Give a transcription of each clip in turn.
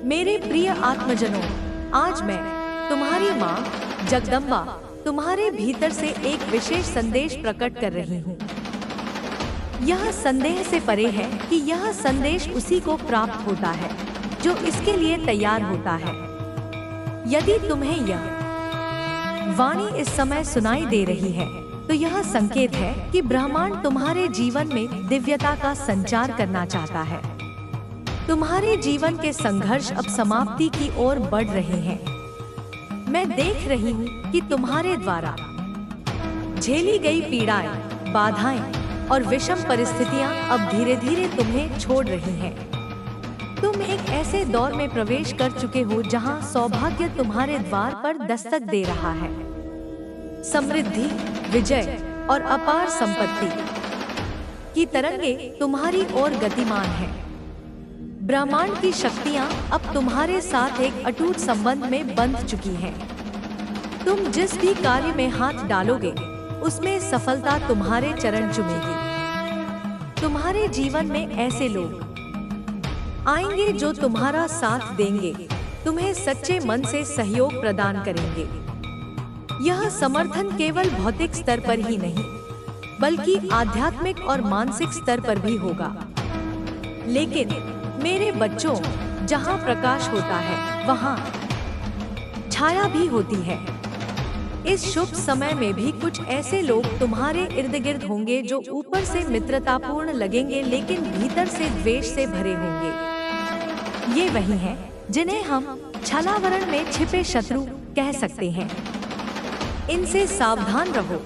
मेरे प्रिय आत्मजनों, आज मैं तुम्हारी माँ जगदम्बा तुम्हारे भीतर से एक विशेष संदेश प्रकट कर रही हूँ। यह संदेह से परे है कि यह संदेश उसी को प्राप्त होता है जो इसके लिए तैयार होता है। यदि तुम्हें यह वाणी इस समय सुनाई दे रही है तो यह संकेत है कि ब्रह्मांड तुम्हारे जीवन में दिव्यता का संचार करना चाहता है। तुम्हारे जीवन के संघर्ष अब समाप्ति की ओर बढ़ रहे हैं। मैं देख रही हूँ कि तुम्हारे द्वारा झेली गई पीड़ाएं, बाधाएं और विषम परिस्थितियाँ अब धीरे धीरे तुम्हें छोड़ रही हैं। तुम एक ऐसे दौर में प्रवेश कर चुके हो जहाँ सौभाग्य तुम्हारे द्वार पर दस्तक दे रहा है। समृद्धि, विजय और अपार संपत्ति की तरंगे तुम्हारी ओर गतिमान हैं। ब्रह्मांड की शक्तियाँ अब तुम्हारे साथ एक अटूट संबंध में बंध चुकी हैं। तुम जिस भी कार्य में हाथ डालोगे उसमें सफलता तुम्हारे चरण चूमेगी। तुम्हारे जीवन में ऐसे लोग आएंगे जो तुम्हारा साथ देंगे, तुम्हें सच्चे मन से सहयोग प्रदान करेंगे। यह समर्थन केवल भौतिक स्तर पर ही नहीं बल्कि आध्यात्मिक और मानसिक स्तर पर भी होगा। लेकिन मेरे बच्चों, जहाँ प्रकाश होता है वहाँ छाया भी होती है। इस शुभ समय में भी कुछ ऐसे लोग तुम्हारे इर्द गिर्द होंगे जो ऊपर से मित्रतापूर्ण लगेंगे लेकिन भीतर से द्वेष से भरे होंगे। ये वही हैं जिन्हें हम छलावरण में छिपे शत्रु कह सकते हैं। इनसे सावधान रहो।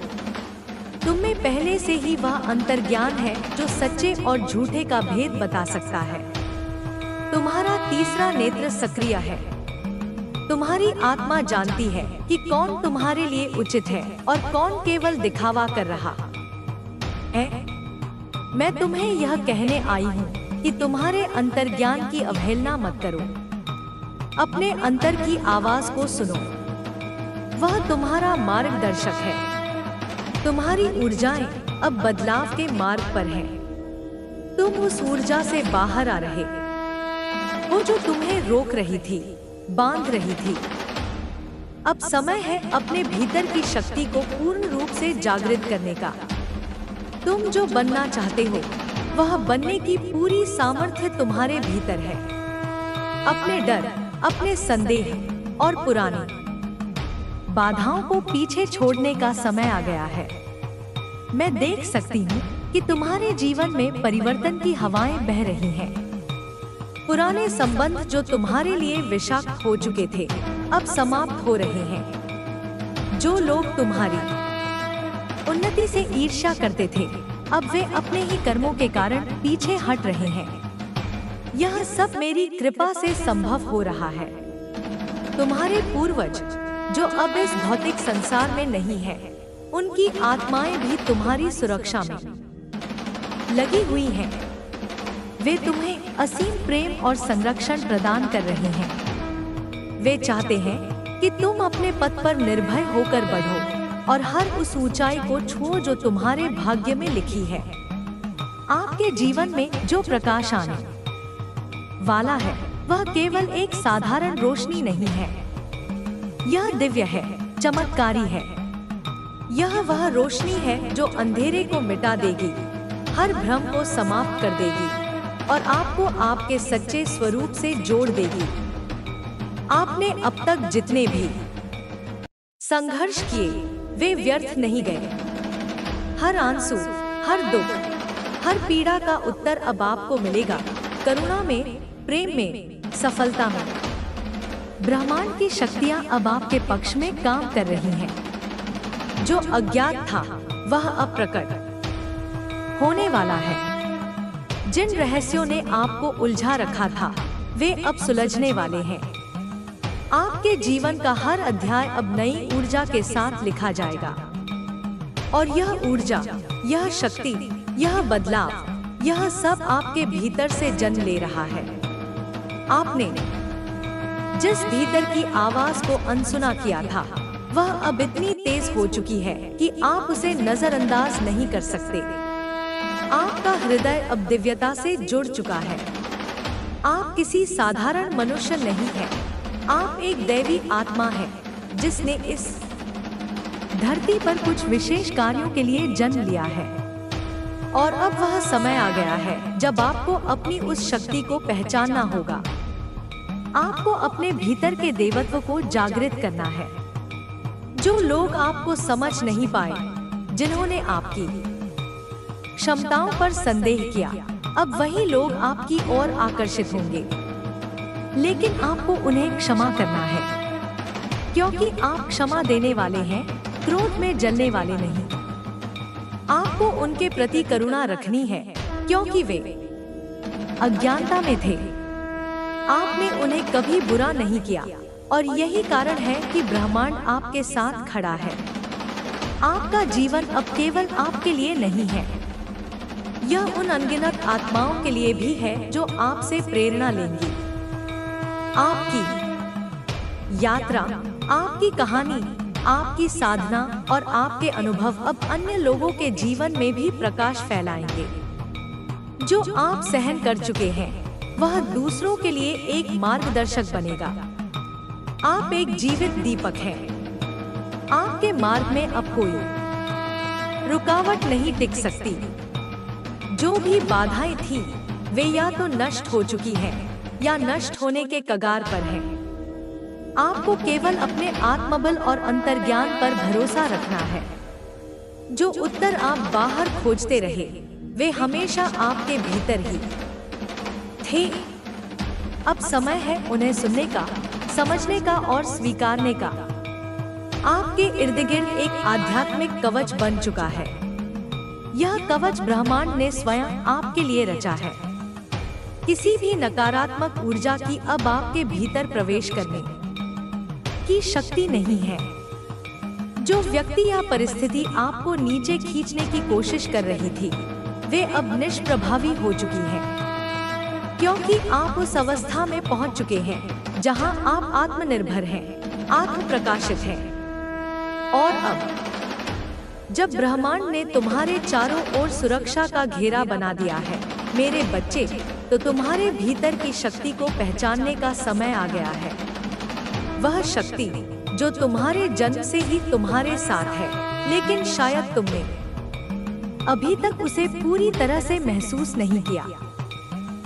तुम में पहले से ही वह अंतर्ज्ञान है जो सच्चे और झूठे का भेद बता सकता है। तुम्हारा तीसरा नेत्र सक्रिय है। तुम्हारी आत्मा जानती है कि कौन तुम्हारे लिए उचित है और कौन केवल दिखावा कर रहा है। मैं तुम्हें यह कहने आई हूँ कि तुम्हारे अंतर्ज्ञान की अवहेलना मत करो। अपने अंतर की आवाज को सुनो। वह तुम्हारा मार्गदर्शक है। तुम्हारी ऊर्जाएं अब बदलाव के मार्ग पर हैं। तुम उस ऊर्जा से बाहर आ रहे वो जो तुम्हें रोक रही थी, बांध रही थी। अब समय है अपने भीतर की शक्ति को पूर्ण रूप से जागृत करने का। तुम जो बनना चाहते हो वह बनने की पूरी सामर्थ्य तुम्हारे भीतर है। अपने डर, अपने संदेह और पुरानी बाधाओं को पीछे छोड़ने का समय आ गया है। मैं देख सकती हूँ कि तुम्हारे जीवन में परिवर्तन की हवाएं बह रही हैं। पुराने संबंध जो तुम्हारे लिए विषाक्त हो चुके थे अब समाप्त हो रहे हैं। जो लोग तुम्हारी उन्नति से ईर्ष्या करते थे अब वे अपने ही कर्मों के कारण पीछे हट रहे हैं। यह सब मेरी कृपा से संभव हो रहा है। तुम्हारे पूर्वज जो अब इस भौतिक संसार में नहीं है, उनकी आत्माएं भी तुम्हारी सुरक्षा में लगी हुई हैं। वे तुम्हें असीम प्रेम और संरक्षण प्रदान कर रहे हैं। वे चाहते हैं कि तुम अपने पथ पर निर्भय होकर बढ़ो और हर उस ऊंचाई को छुओ जो तुम्हारे भाग्य में लिखी है। आपके जीवन में जो प्रकाश आने वाला है वह केवल एक साधारण रोशनी नहीं है। यह दिव्य है, चमत्कारी है। यह वह रोशनी है जो अंधेरे को मिटा देगी, हर भ्रम को समाप्त कर देगी और आपको आपके सच्चे स्वरूप से जोड़ देगी। आपने अब तक जितने भी संघर्ष किए वे व्यर्थ नहीं गए। हर आंसू, हर दुख, हर पीड़ा का उत्तर अब आपको मिलेगा। करुणा में, प्रेम में, सफलता में। ब्रह्मांड की शक्तियां अब आपके पक्ष में काम कर रही हैं। जो अज्ञात था वह अब प्रकट होने वाला है। जिन रहस्यों ने आपको उलझा रखा था वे अब सुलझने वाले हैं। आपके जीवन का हर अध्याय अब नई ऊर्जा के साथ लिखा जाएगा और यह ऊर्जा, यह शक्ति, यह बदलाव, यह सब आपके भीतर से जन्म ले रहा है। आपने जिस भीतर की आवाज को अनसुना किया था वह अब इतनी तेज हो चुकी है कि आप उसे नजरअंदाज नहीं कर सकते। आपका हृदय अब दिव्यता से जुड़ चुका है। आप किसी साधारण मनुष्य नहीं हैं। आप एक दैवी आत्मा हैं जिसने इस धरती पर कुछ विशेष कार्यों के लिए जन्म लिया है। और अब वह समय आ गया है जब आपको अपनी उस शक्ति को पहचानना होगा। आपको अपने भीतर के देवत्व को जागृत करना है। जो लोग आपको समझ नहीं पाए, जिन्होंने आपकी क्षमताओं पर संदेह किया, अब वही लोग आपकी ओर आकर्षित होंगे। लेकिन आपको उन्हें क्षमा करना है, क्योंकि आप क्षमा देने वाले हैं, क्रोध में जलने वाले नहीं। आपको उनके प्रति करुणा रखनी है, क्योंकि वे अज्ञानता में थे। आपने उन्हें कभी बुरा नहीं किया, और यही कारण है कि ब्रह्मांड आपके साथ खड़ा है। आपका जीवन अब केवल आपके लिए नहीं है, यह उन अनगिनत आत्माओं के लिए भी है जो आपसे प्रेरणा लेंगी। आपकी यात्रा, आपकी कहानी, आपकी साधना और आपके अनुभव अब अन्य लोगों के जीवन में भी प्रकाश फैलाएंगे। जो आप सहन कर चुके हैं, वह दूसरों के लिए एक मार्गदर्शक बनेगा। आप एक जीवित दीपक हैं। आपके मार्ग में अब कोई रुकावट नहीं टिक सकती। जो भी बाधाएं थी, वे या तो नष्ट हो चुकी हैं या नष्ट होने के कगार पर हैं। आपको केवल अपने आत्मबल और अंतर्ज्ञान पर भरोसा रखना है। जो उत्तर आप बाहर खोजते रहे, वे हमेशा आपके भीतर ही थे। अब समय है उन्हें सुनने का, समझने का और स्वीकारने का। आपके इर्द गिर्द एक आध्यात्मिक कवच बन चुका है। यह कवच ब्रह्मांड ने स्वयं आपके लिए रचा है। किसी भी नकारात्मक ऊर्जा की अब आपके भीतर प्रवेश करने की शक्ति नहीं है। जो व्यक्ति या परिस्थिति आपको नीचे खींचने की कोशिश कर रही थी, वे अब निष्प्रभावी हो चुकी हैं, क्योंकि आप उस अवस्था में पहुंच चुके हैं जहां आप आत्मनिर्भर हैं, आत्म प्रकाशित हैं। और अब जब ब्रह्मांड ने तुम्हारे चारों ओर सुरक्षा का घेरा बना दिया है, मेरे बच्चे, तो तुम्हारे भीतर की शक्ति को पहचानने का समय आ गया है। वह शक्ति जो तुम्हारे जन्म से ही तुम्हारे साथ है, लेकिन शायद तुमने अभी तक उसे पूरी तरह से महसूस नहीं किया।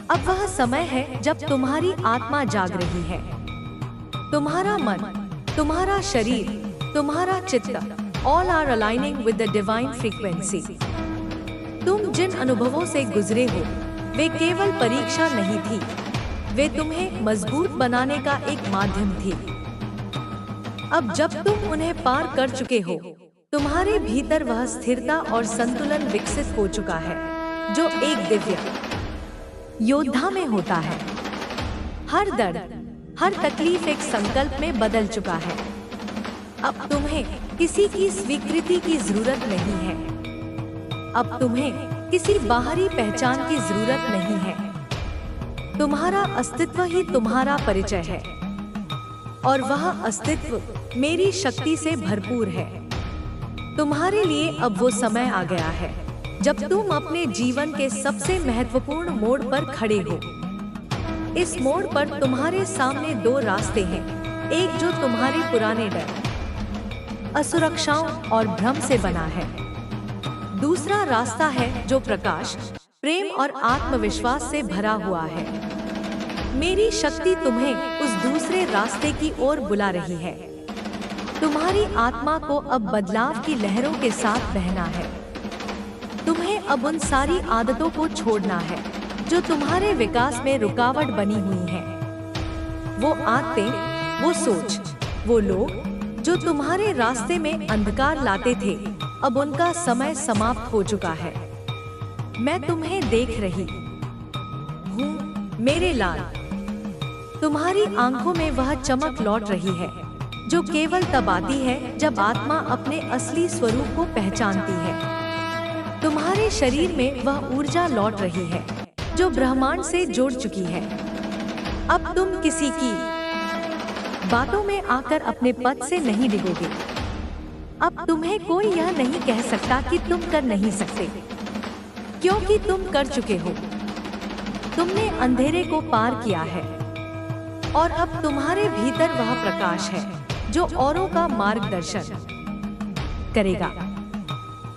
अब वह समय है जब तुम्हारी आत्मा जाग रही है। तुम्हारा मन, तुम्हारा शरीर, तुम्हारा चित्त, all are aligning with the divine frequency। तुम जिन अनुभवों से गुजरे हो, वे केवल परीक्षा नहीं थी, वे तुम्हें मजबूत बनाने का एक माध्यम थी। अब जब तुम उन्हें पार कर चुके हो, तुम्हारे भीतर वह स्थिरता और संतुलन विकसित हो चुका है जो एक दिव्य योद्धा में होता है। हर दर्द, हर तकलीफ एक संकल्प में बदल चुका है। अब तुम्हें किसी की स्वीकृति की जरूरत नहीं है। अब तुम्हें किसी बाहरी पहचान की जरूरत नहीं है। तुम्हारा अस्तित्व ही तुम्हारा परिचय है, और वह अस्तित्व मेरी शक्ति से भरपूर है। तुम्हारे लिए अब वो समय आ गया है जब तुम अपने जीवन के सबसे महत्वपूर्ण मोड़ पर खड़े हो। इस मोड़ पर तुम्हारे सामने दो रास्ते हैं। एक जो तुम्हारे पुराने डर, असुरक्षाओं और भ्रम से बना है। दूसरा रास्ता है जो प्रकाश, प्रेम और आत्मविश्वास से भरा हुआ है। मेरी शक्ति तुम्हें उस दूसरे रास्ते की ओर बुला रही है। तुम्हारी आत्मा को अब बदलाव की लहरों के साथ बहना है। तुम्हें अब उन सारी आदतों को छोड़ना है जो तुम्हारे विकास में रुकावट बनी हुई हैं। वो आदतें, वो सोच, वो लोग जो तुम्हारे रास्ते में अंधकार लाते थे, अब उनका समय समाप्त हो चुका है। मैं तुम्हें देख रही हूँ मेरे लाल। तुम्हारी आंखों में वह चमक लौट रही है जो केवल तब आती है जब आत्मा अपने असली स्वरूप को पहचानती है। तुम्हारे शरीर में वह ऊर्जा लौट रही है जो ब्रह्मांड से जुड़ चुकी है। अब तुम किसी की बातों में आकर अपने पद से नहीं डिगोगे। अब तुम्हें कोई यह नहीं कह सकता कि तुम कर नहीं सकते, क्योंकि तुम कर चुके हो। तुमने अंधेरे को पार किया है और अब तुम्हारे भीतर वह प्रकाश है जो औरों का मार्गदर्शन करेगा।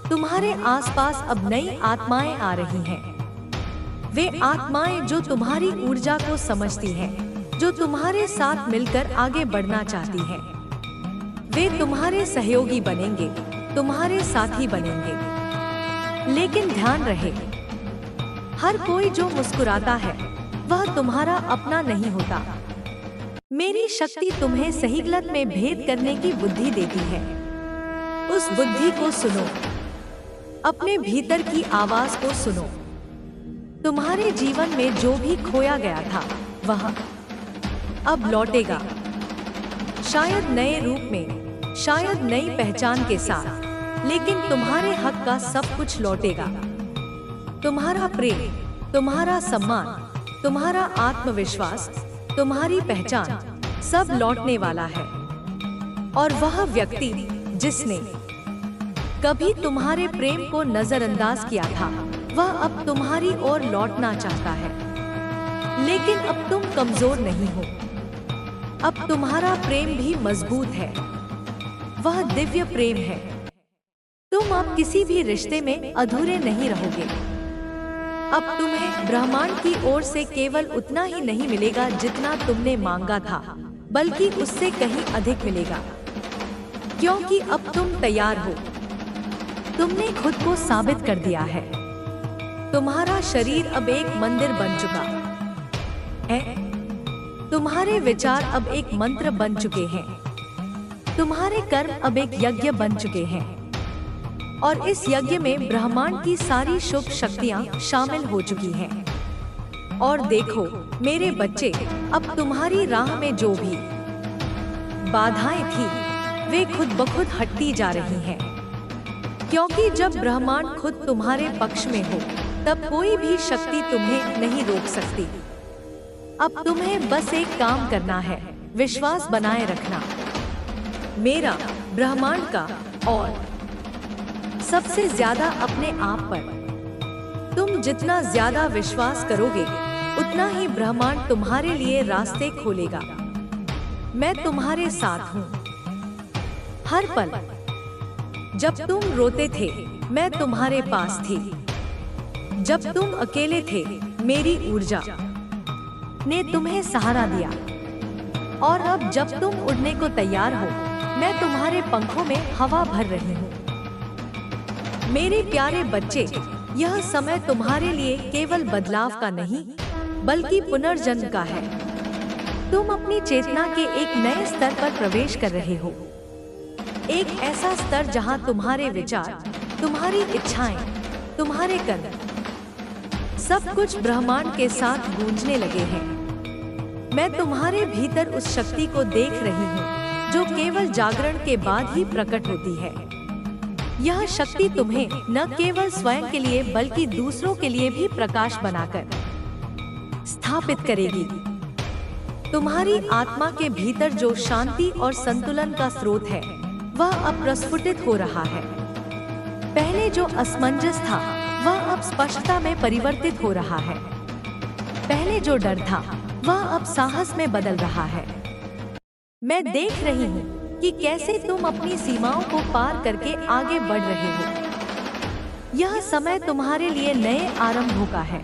तुम्हारे आसपास अब नई आत्माएं आ रही हैं। वे आत्माएं जो तुम्हारी ऊर्जा को समझती हैं, जो तुम्हारे साथ मिलकर आगे बढ़ना चाहती हैं। वे तुम्हारे सहयोगी बनेंगे, तुम्हारे साथी बनेंगे। लेकिन ध्यान रहे, हर कोई जो मुस्कुराता है वह तुम्हारा अपना नहीं होता। मेरी शक्ति तुम्हें सही गलत में भेद करने की बुद्धि देती है। उस बुद्धि को सुनो, अपने भीतर की आवाज को सुनो। तुम्हारे जीवन में जो भी खोया गया था वह अब लौटेगा, शायद नए रूप में, शायद नई पहचान के साथ, लेकिन तुम्हारे हक का सब कुछ लौटेगा। तुम्हारा प्रेम, तुम्हारा सम्मान, तुम्हारा आत्मविश्वास, तुम्हारी पहचान सब लौटने वाला है। और वह व्यक्ति जिसने कभी तुम्हारे प्रेम को नजरअंदाज किया था वह अब तुम्हारी ओर लौटना चाहता है। लेकिन अब तुम कमजोर नहीं हो, अब तुम्हारा प्रेम भी मजबूत है। वह दिव्य प्रेम है। तुम अब किसी भी रिश्ते में अधूरे नहीं रहोगे। अब तुम्हें ब्रह्मांड की ओर से केवल उतना ही नहीं मिलेगा जितना तुमने मांगा था, बल्कि उससे कहीं अधिक मिलेगा, क्योंकि अब तुम तैयार हो। तुमने खुद को साबित कर दिया है। तुम्हारा शरीर अब एक मंदिर बन चुका है। तुम्हारे विचार अब एक मंत्र बन चुके हैं। तुम्हारे कर्म अब एक यज्ञ बन चुके हैं। और इस यज्ञ में ब्रह्मांड की सारी शुभ शक्तियां शामिल हो चुकी हैं। और देखो मेरे बच्चे, अब तुम्हारी राह में जो भी बाधाएं थी वे खुद ब खुद हटती जा रही हैं। क्योंकि जब ब्रह्मांड खुद तुम्हारे पक्ष में हो तब कोई भी शक्ति तुम्हें नहीं रोक सकती। अब तुम्हें बस एक काम करना है, विश्वास बनाए रखना मेरा, ब्रह्मांड का और सबसे ज्यादा अपने आप पर। तुम जितना ज्यादा विश्वास करोगे उतना ही ब्रह्मांड तुम्हारे लिए रास्ते खोलेगा। मैं तुम्हारे साथ हूँ हर पल। जब तुम रोते थे मैं तुम्हारे पास थी। जब तुम अकेले थे मेरी ऊर्जा ने तुम्हें सहारा दिया। और अब जब तुम उड़ने को तैयार हो मैं तुम्हारे पंखों में हवा भर रही हूँ। मेरे प्यारे बच्चे, यह समय तुम्हारे लिए केवल बदलाव का नहीं बल्कि पुनर्जन्म का है। तुम अपनी चेतना के एक नए स्तर पर प्रवेश कर रहे हो। एक ऐसा स्तर जहां तुम्हारे विचार, तुम्हारी इच्छाएं, तुम्हारे कर्म सब कुछ ब्रह्मांड के साथ गूंजने लगे हैं। मैं तुम्हारे भीतर उस शक्ति को देख रही हूँ जो केवल जागरण के बाद ही प्रकट होती है। यह शक्ति तुम्हें न केवल स्वयं के लिए बल्कि दूसरों के लिए भी प्रकाश बनाकर स्थापित करेगी। तुम्हारी आत्मा के भीतर जो शांति और संतुलन का स्रोत है वह अब प्रस्फुटित हो रहा है। पहले जो असमंजस था वह अब स्पष्टता में परिवर्तित हो रहा है। पहले जो डर था वह अब साहस में बदल रहा है। मैं देख रही हूँ कि कैसे तुम अपनी सीमाओं को पार करके आगे बढ़ रहे हो। यह समय तुम्हारे लिए नए आरंभों का है।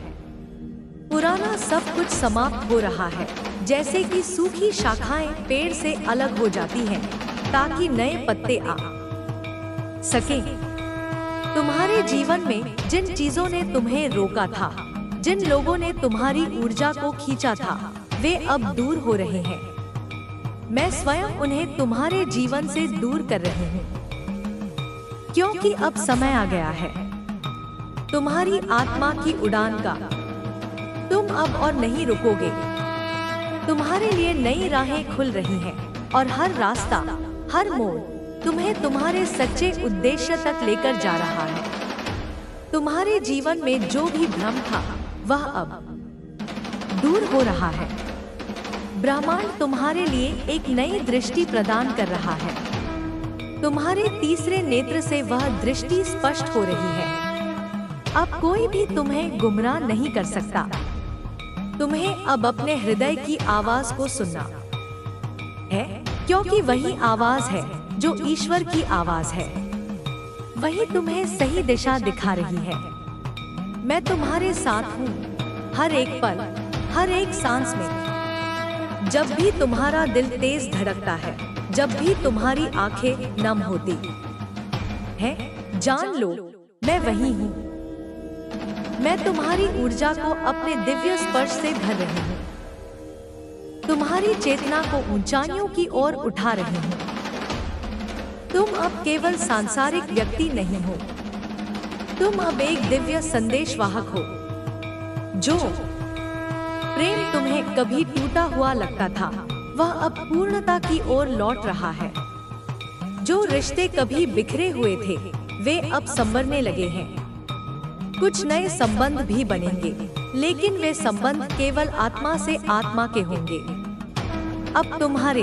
पुराना सब कुछ समाप्त हो रहा है, जैसे कि सूखी शाखाएं पेड़ से अलग हो जाती हैं ताकि नए पत्ते आ सके। तुम्हारे जीवन में जिन चीजों ने तुम्हें रोका था, जिन लोगों ने तुम्हारी ऊर्जा को खींचा था, वे अब दूर हो रहे हैं। मैं स्वयं उन्हें तुम्हारे जीवन से दूर कर रही हूँ, क्योंकि अब समय आ गया है तुम्हारी आत्मा की उड़ान का। तुम अब और नहीं रुकोगे। तुम्हारे लिए नई राहें खुल रही हैं और हर रास्ता, हर मोड़ तुम्हें तुम्हारे सच्चे उद्देश्य तक लेकर जा रहा है। तुम्हारे जीवन में जो भी भ्रम था वह अब दूर हो रहा है। ब्रह्मांड तुम्हारे लिए एक नई दृष्टि प्रदान कर रहा है। तुम्हारे तीसरे नेत्र से वह दृष्टि स्पष्ट हो रही है। अब कोई भी तुम्हें गुमराह नहीं कर सकता। तुम्हें अब अपने हृदय की आवाज को सुनना है, क्योंकि वही आवाज है जो ईश्वर की आवाज है। वही तुम्हें सही दिशा दिखा रही है। मैं तुम्हारे साथ हूँ, हर एक पल, हर एक सांस में। जब भी तुम्हारा दिल तेज धड़कता है, जब भी तुम्हारी आंखें नम होती हैं, जान लो मैं वही हूँ। मैं तुम्हारी ऊर्जा को अपने दिव्य स्पर्श से भर रही हूँ, तुम्हारी चेतना को ऊंचाइयों की ओर उठा रही हूँ। तुम अब केवल सांसारिक व्यक्ति नहीं हो, तुम अब एक दिव्य संदेशवाहक हो। जो प्रेम तुम्हें कभी टूटा हुआ लगता था, वह अब पूर्णता की ओर लौट रहा है। जो रिश्ते कभी बिखरे हुए थे, वे अब संवरने लगे हैं। कुछ नए संबंध भी बनेंगे, लेकिन वे संबंध केवल आत्मा से आत्मा के होंगे। अब तुम्हारे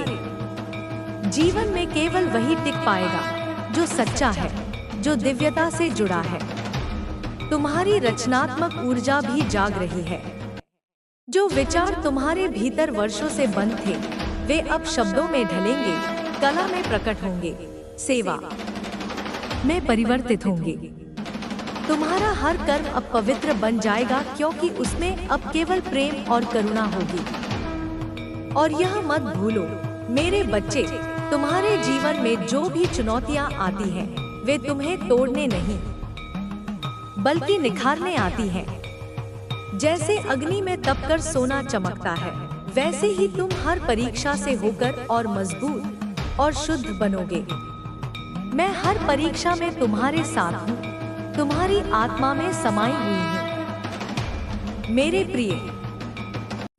जीवन में केवल वही टिक पाएगा जो सच्चा है, जो दिव्यता से जुड़ा है। तुम्हारी रचनात्मक ऊर्जा भी जाग रही है। जो विचार तुम्हारे भीतर वर्षों से बंद थे, वे अब शब्दों में ढलेंगे, कला में प्रकट होंगे, सेवा में परिवर्तित होंगे। तुम्हारा हर कर्म अब पवित्र बन जाएगा, क्योंकि उसमें अब केवल प्रेम और करुणा होगी। और यह मत भूलो मेरे बच्चे, तुम्हारे जीवन में जो भी चुनौतियां आती हैं, वे तुम्हें तोड़ने नहीं बल्कि निखारने आती हैं। जैसे अग्नि में तपकर सोना चमकता है, वैसे ही तुम हर परीक्षा से होकर और मजबूत और शुद्ध बनोगे। मैं हर परीक्षा में तुम्हारे साथ हूँ, तुम्हारी आत्मा में समाई हुई हूँ। मेरे प्रिय,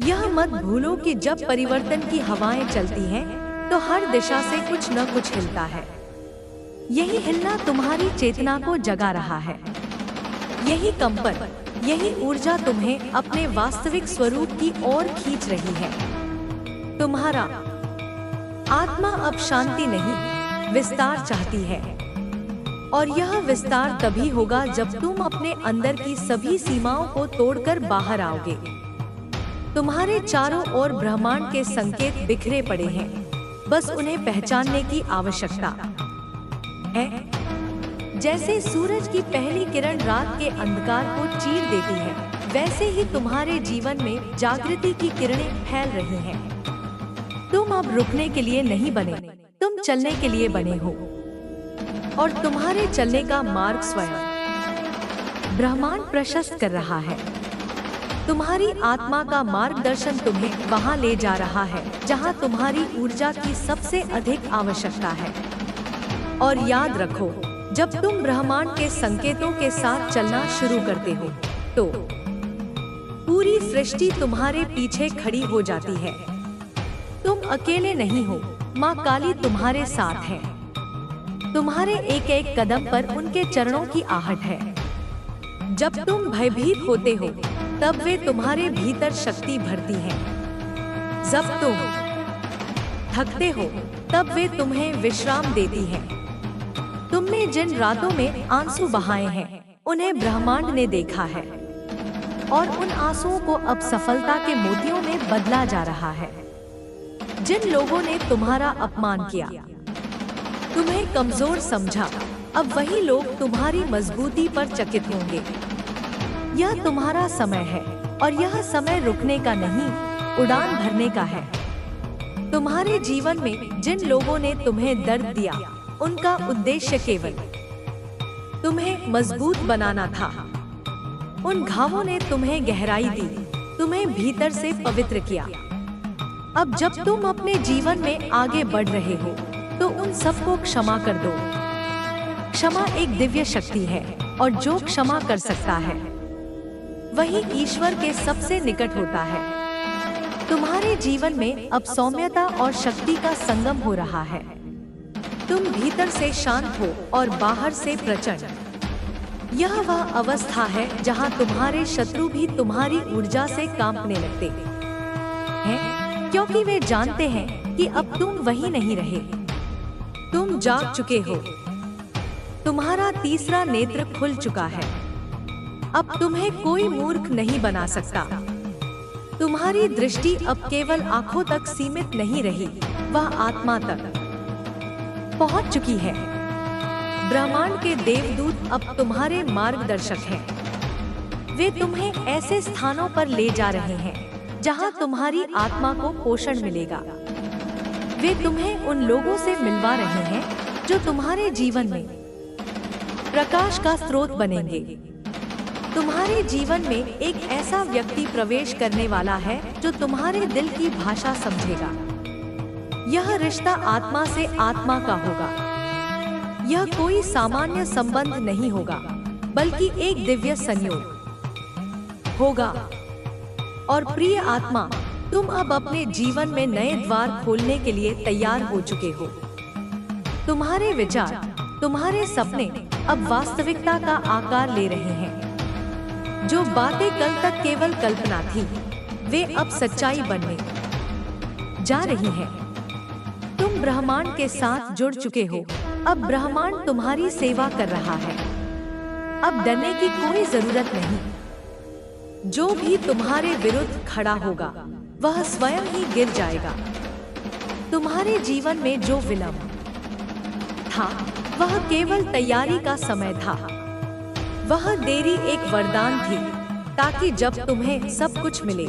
यह मत भूलो कि जब परिवर्तन की हवाएं चलती हैं, तो हर दिशा से कुछ न कुछ हिलता है। यही हिलना तुम्हारी चेतना को जगा रहा है। यही कंपन, यही ऊर्जा तुम्हें अपने वास्तविक स्वरूप की ओर खींच रही है। तुम्हारा आत्मा अब शांति नहीं, विस्तार चाहती है। और यह विस्तार तभी होगा जब तुम अपने अंदर की सभी सीमाओं को तोड़कर बाहर आओगे। तुम्हारे चारों ओर ब्रह्मांड के संकेत बिखरे पड़े हैं, बस उन्हें पहचानने की आवश्यकता है। जैसे सूरज की पहली किरण रात के अंधकार को चीर देती है, वैसे ही तुम्हारे जीवन में जागृति की किरणें फैल रही हैं। तुम अब रुकने के लिए नहीं बने, तुम चलने के लिए बने हो। और तुम्हारे चलने का मार्ग स्वयं ब्रह्मांड प्रशस्त कर रहा है। तुम्हारी आत्मा का मार्गदर्शन तुम्हें वहां ले जा रहा है जहां तुम्हारी ऊर्जा की सबसे अधिक आवश्यकता है। और याद रखो, जब तुम ब्रह्मांड के संकेतों के साथ चलना शुरू करते हो, तो पूरी सृष्टि तुम्हारे पीछे खड़ी हो जाती है। तुम अकेले नहीं हो, माँ काली तुम्हारे साथ है। तुम्हारे एक एक कदम पर उनके चरणों की आहट है। जब तुम भयभीत होते हो, तब वे तुम्हारे भीतर शक्ति भरती हैं। जब तुम थकते हो, तब वे तुम्हें विश्राम देती हैं। तुमने जिन रातों में आंसू बहाए हैं, उन्हें ब्रह्मांड ने देखा है। और उन आंसुओं को अब सफलता के मोतियों में बदला जा रहा है। जिन लोगों ने तुम्हारा अपमान किया, तुम्हें कमजोर समझा, अब वही लोग तुम्हारी मजबूती पर चकित होंगे। यह तुम्हारा समय है, और यह समय रुकने का नहीं, उड़ान भरने का है। तुम्हारे जीवन में जिन लोगों ने तुम्हें दर्द दिया, उनका उद्देश्य केवल तुम्हें मजबूत बनाना था। उन घावों ने तुम्हें गहराई दी, तुम्हें भीतर से पवित्र किया। अब जब तुम अपने जीवन में आगे बढ़ रहे हो, तो उन सबको क्षमा कर दो। क्षमा एक दिव्य शक्ति है, और जो क्षमा कर सकता है, वही ईश्वर के सबसे निकट होता है। तुम्हारे जीवन में अब सौम्यता और शक्ति का संगम हो रहा है। तुम भीतर से शांत हो और बाहर से प्रचंड। यह वह अवस्था है जहां तुम्हारे शत्रु भी तुम्हारी ऊर्जा से कांपने लगते हैं, क्योंकि वे जानते हैं कि अब तुम वही नहीं रहे। तुम जाग चुके हो। तुम्हारा तीसरा नेत्र खुल चुका है। अब तुम्हें कोई मूर्ख नहीं बना सकता। तुम्हारी दृष्टि अब केवल आंखों तक सीमित नहीं रही, वह आत्मा तक पहुंच चुकी है। ब्रह्मांड के देवदूत अब तुम्हारे मार्गदर्शक हैं। वे तुम्हें ऐसे स्थानों पर ले जा रहे हैं जहां तुम्हारी आत्मा को पोषण मिलेगा। वे तुम्हें उन लोगों से मिलवा रहे हैं जो तुम्हारे जीवन में प्रकाश का स्रोत बनेंगे। तुम्हारे जीवन में एक ऐसा व्यक्ति प्रवेश करने वाला है जो तुम्हारे दिल की भाषा समझेगा। यह रिश्ता आत्मा से आत्मा का होगा। यह कोई सामान्य संबंध नहीं होगा, बल्कि एक दिव्य संयोग होगा। और प्रिय आत्मा, तुम अब अपने जीवन में नए द्वार खोलने के लिए तैयार हो चुके हो। तुम्हारे विचार, तुम्हारे सपने अब वास्तविकता का आकार ले रहे हैं। जो बातें कल तक केवल कल्पना थी, वे अब सच्चाई बनने जा रही हैं। तुम ब्रह्मांड के साथ जुड़ चुके हो। अब ब्रह्मांड तुम्हारी सेवा कर रहा है। अब डरने की कोई जरूरत नहीं। जो भी तुम्हारे विरुद्ध खड़ा होगा, वह स्वयं ही गिर जाएगा। तुम्हारे जीवन में जो विलंब था, वह केवल तैयारी का समय था। वह देरी एक वरदान थी, ताकि जब तुम्हें सब कुछ मिले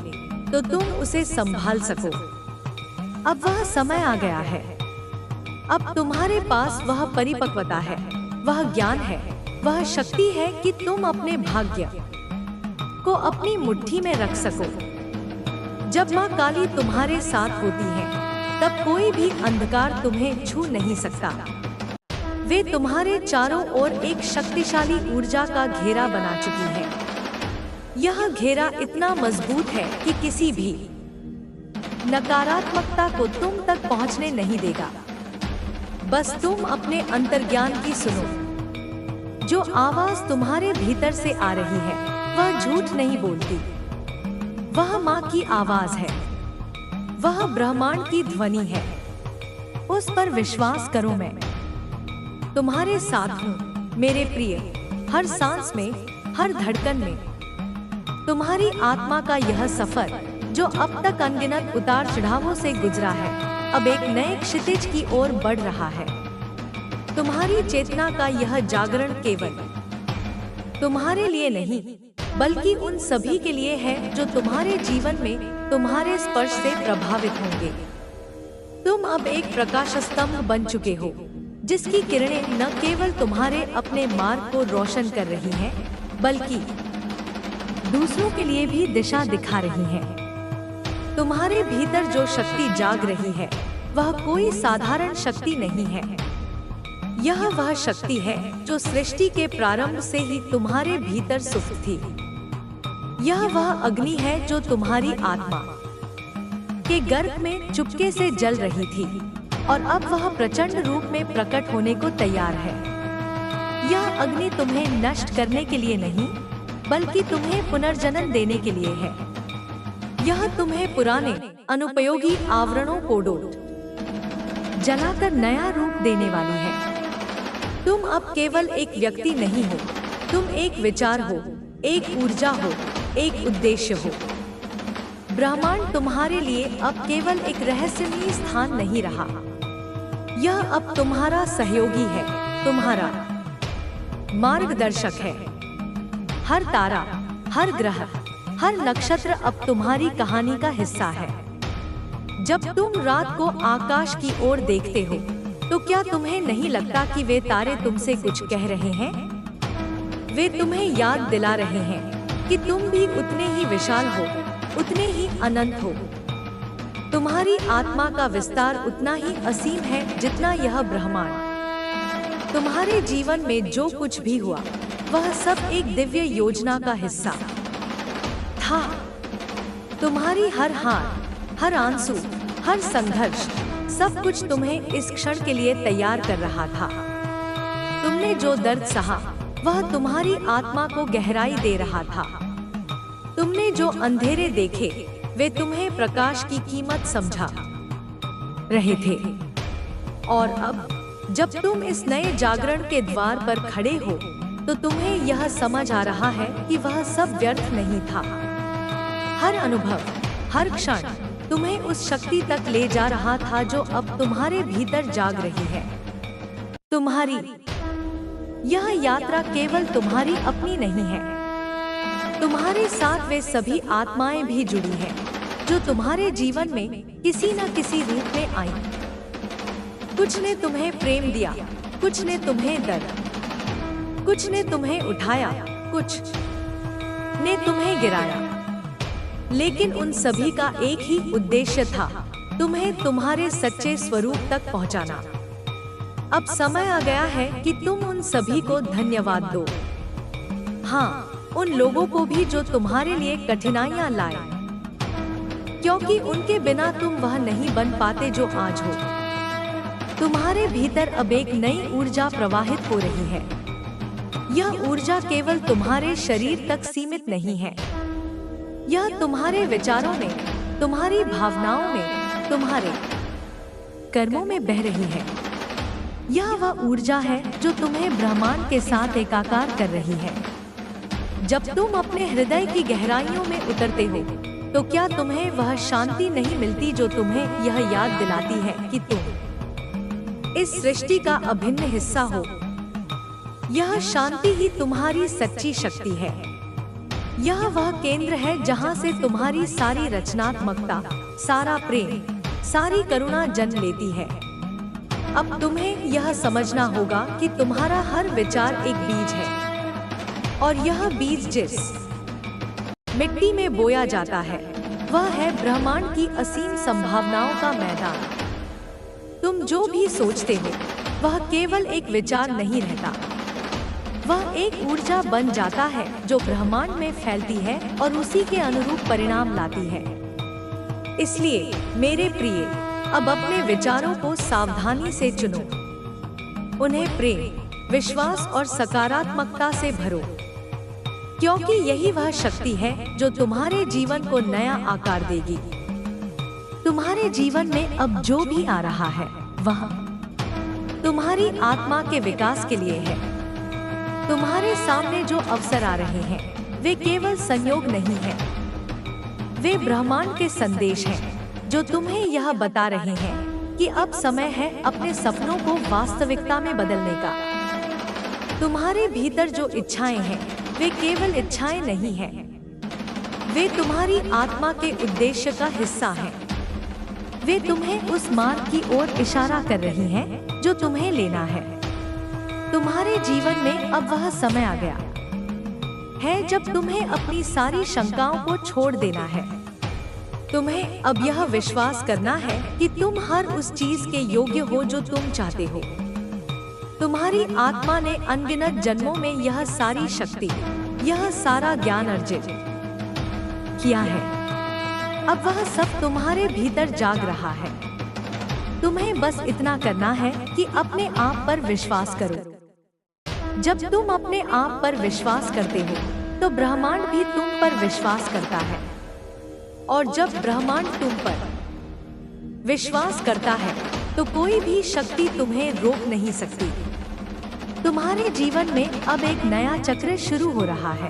तो तुम उसे संभाल सको। अब वह समय आ गया है। अब तुम्हारे पास वह परिपक्वता है, वह ज्ञान है, वह शक्ति है कि तुम अपने भाग्य को अपनी मुट्ठी में रख सको। जब माँ काली तुम्हारे साथ होती है, तब कोई भी अंधकार तुम्हें छू नहीं सकता। वे तुम्हारे चारों ओर एक शक्तिशाली ऊर्जा का घेरा बना चुकी है। यह घेरा इतना मजबूत है कि किसी भी नकारात्मकता को तुम तक पहुंचने नहीं देगा। बस तुम अपने अंतर्ज्ञान की सुनो। जो आवाज तुम्हारे भीतर से आ रही है, वह झूठ नहीं बोलती। वह माँ की आवाज है। वह ब्रह्मांड की ध्वनि है। उस पर विश्वास करो। मैं तुम्हारे साथ हूँ मेरे प्रिय। हर सांस में, हर धड़कन में। तुम्हारी आत्मा का यह सफर, जो अब तक अनगिनत उतार चढ़ावों से गुजरा है, अब एक नए क्षितिज की ओर बढ़ रहा है। तुम्हारी चेतना का यह जागरण केवल तुम्हारे लिए नहीं, बल्कि उन सभी के लिए है जो तुम्हारे जीवन में तुम्हारे स्पर्श से प्रभावित होंगे। तुम अब एक प्रकाश स्तंभ बन चुके हो, जिसकी किरणें न केवल तुम्हारे अपने मार्ग को रोशन कर रही हैं, बल्कि दूसरों के लिए भी दिशा दिखा रही हैं। तुम्हारे भीतर जो शक्ति जाग रही है, वह कोई साधारण शक्ति नहीं है। यह वह शक्ति है जो सृष्टि के प्रारंभ से ही तुम्हारे भीतर सुप्त थी। यह वह अग्नि है जो तुम्हारी आत्मा के गर्भ में चुपके से जल रही थी, और अब वह प्रचंड रूप में प्रकट होने को तैयार है। यह अग्नि तुम्हें नष्ट करने के लिए नहीं, बल्कि तुम्हें पुनर्जन्म देने के लिए है। यह तुम्हें पुराने अनुपयोगी आवरणों को डोट जलाकर नया रूप देने वाली है। तुम अब केवल एक व्यक्ति नहीं हो, तुम एक विचार हो, एक ऊर्जा हो, एक उद्देश्य हो। ब्रह्मांड तुम्हारे लिए अब केवल एक रहस्यमयी स्थान नहीं रहा। यह अब तुम्हारा सहयोगी है, तुम्हारा मार्गदर्शक है। हर तारा, हर ग्रह, हर नक्षत्र अब तुम्हारी कहानी का हिस्सा है। जब तुम रात को आकाश की ओर देखते हो, तो क्या तुम्हें नहीं लगता कि वे तारे तुमसे कुछ कह रहे हैं? वे तुम्हें याद दिला रहे हैं कि तुम भी उतने ही विशाल हो, उतने ही अनंत हो। तुम्हारी आत्मा का विस्तार उतना ही असीम है जितना यह ब्रह्मांड। तुम्हारे जीवन में जो कुछ भी हुआ, वह सब एक दिव्य योजना का हिस्सा था। तुम्हारी हर हार, हर आंसू, हर संघर्ष, सब कुछ तुम्हें इस क्षण के लिए तैयार कर रहा था। तुमने जो दर्द सहा, वह तुम्हारी आत्मा को गहराई दे रहा था। तुमने जो अंधेरे देखे, वे तुम्हें प्रकाश की कीमत समझा रहे थे। और अब जब तुम इस नए जागरण के द्वार पर खड़े हो, तो तुम्हें यह समझ आ रहा है कि वह सब व्यर्थ नहीं था। हर अनुभव, हर क्षण तुम्हें उस शक्ति तक ले जा रहा था जो अब तुम्हारे भीतर जाग रही है। तुम्हारी यह यात्रा केवल तुम्हारी अपनी नहीं है, तुम्हारे साथ वे सभी आत्माएं भी जुड़ी हैं जो तुम्हारे जीवन में किसी न किसी रूप में आई। कुछ ने तुम्हें प्रेम दिया, कुछ ने तुम्हें दर्द, कुछ ने तुम्हें उठाया, कुछ ने तुम्हें गिराया, लेकिन उन सभी का एक ही उद्देश्य था, तुम्हें तुम्हारे सच्चे स्वरूप तक पहुंचाना। अब समय आ गया है कि तुम उन सभी को धन्यवाद दो। हाँ, उन लोगों को भी जो तुम्हारे लिए कठिनाइयां लाए, क्योंकि उनके बिना तुम वह नहीं बन पाते जो आज हो। तुम्हारे भीतर अब एक नई ऊर्जा प्रवाहित हो रही है। यह ऊर्जा केवल तुम्हारे शरीर तक सीमित नहीं है, यह तुम्हारे विचारों में, तुम्हारी भावनाओं में, तुम्हारे कर्मों में बह रही है। यह वह ऊर्जा है जो तुम्हें ब्रह्मांड के साथ एकाकार कर रही है। जब तुम अपने हृदय की गहराइयों में उतरते हो, तो क्या तुम्हें वह शांति नहीं मिलती जो तुम्हें यह याद दिलाती है कि तुम इस सृष्टि का अभिन्न हिस्सा हो? यह शांति ही तुम्हारी सच्ची शक्ति है। यह वह केंद्र है जहां से तुम्हारी सारी रचनात्मकता, सारा प्रेम, सारी करुणा जन्म लेती है। अब तुम्हें यह समझना होगा कि तुम्हारा हर विचार एक बीज है, और यह बीज जिस मिट्टी में बोया जाता है, वह है ब्रह्मांड की असीम संभावनाओं का मैदान। तुम जो भी सोचते हो, वह केवल एक विचार नहीं रहता, वह एक ऊर्जा बन जाता है जो ब्रह्मांड में फैलती है और उसी के अनुरूप परिणाम लाती है। इसलिए मेरे प्रिय, अब अपने विचारों को सावधानी से चुनो, उन्हें प्रेम, विश्वास और सकारात्मकता से भरो, क्योंकि यही वह शक्ति है जो तुम्हारे जीवन को नया आकार देगी। तुम्हारे जीवन में अब जो भी आ रहा है, वह तुम्हारी आत्मा के विकास के लिए है। तुम्हारे सामने जो अवसर आ रहे हैं, वे केवल संयोग नहीं हैं, वे ब्रह्मांड के संदेश हैं जो तुम्हें यह बता रहे हैं कि अब समय है अपने सपनों को वास्तविकता में बदलने का। तुम्हारे भीतर जो इच्छाएं हैं, वे केवल इच्छाएं नहीं हैं, वे तुम्हारी आत्मा के उद्देश्य का हिस्सा हैं। वे तुम्हें उस मार्ग की ओर इशारा कर रही हैं जो तुम्हें लेना है। तुम्हारे जीवन में अब वह समय आ गया है जब तुम्हें अपनी सारी शंकाओं को छोड़ देना है। तुम्हें अब यह विश्वास करना है कि तुम हर उस चीज के योग्य हो जो तुम चाहते हो। तुम्हारी आत्मा ने अनगिनत जन्मों में यह सारी शक्ति, यह सारा ज्ञान अर्जित किया है। अब वह सब तुम्हारे भीतर जाग रहा है। तुम्हें बस इतना करना है कि अपने आप पर विश्वास करो। जब तुम अपने आप पर विश्वास करते हो, तो ब्रह्मांड भी तुम पर विश्वास करता है, और जब ब्रह्मांड तुम पर विश्वास करता है, तो कोई भी शक्ति तुम्हें रोक नहीं सकती। तुम्हारे जीवन में अब एक नया चक्र शुरू हो रहा है।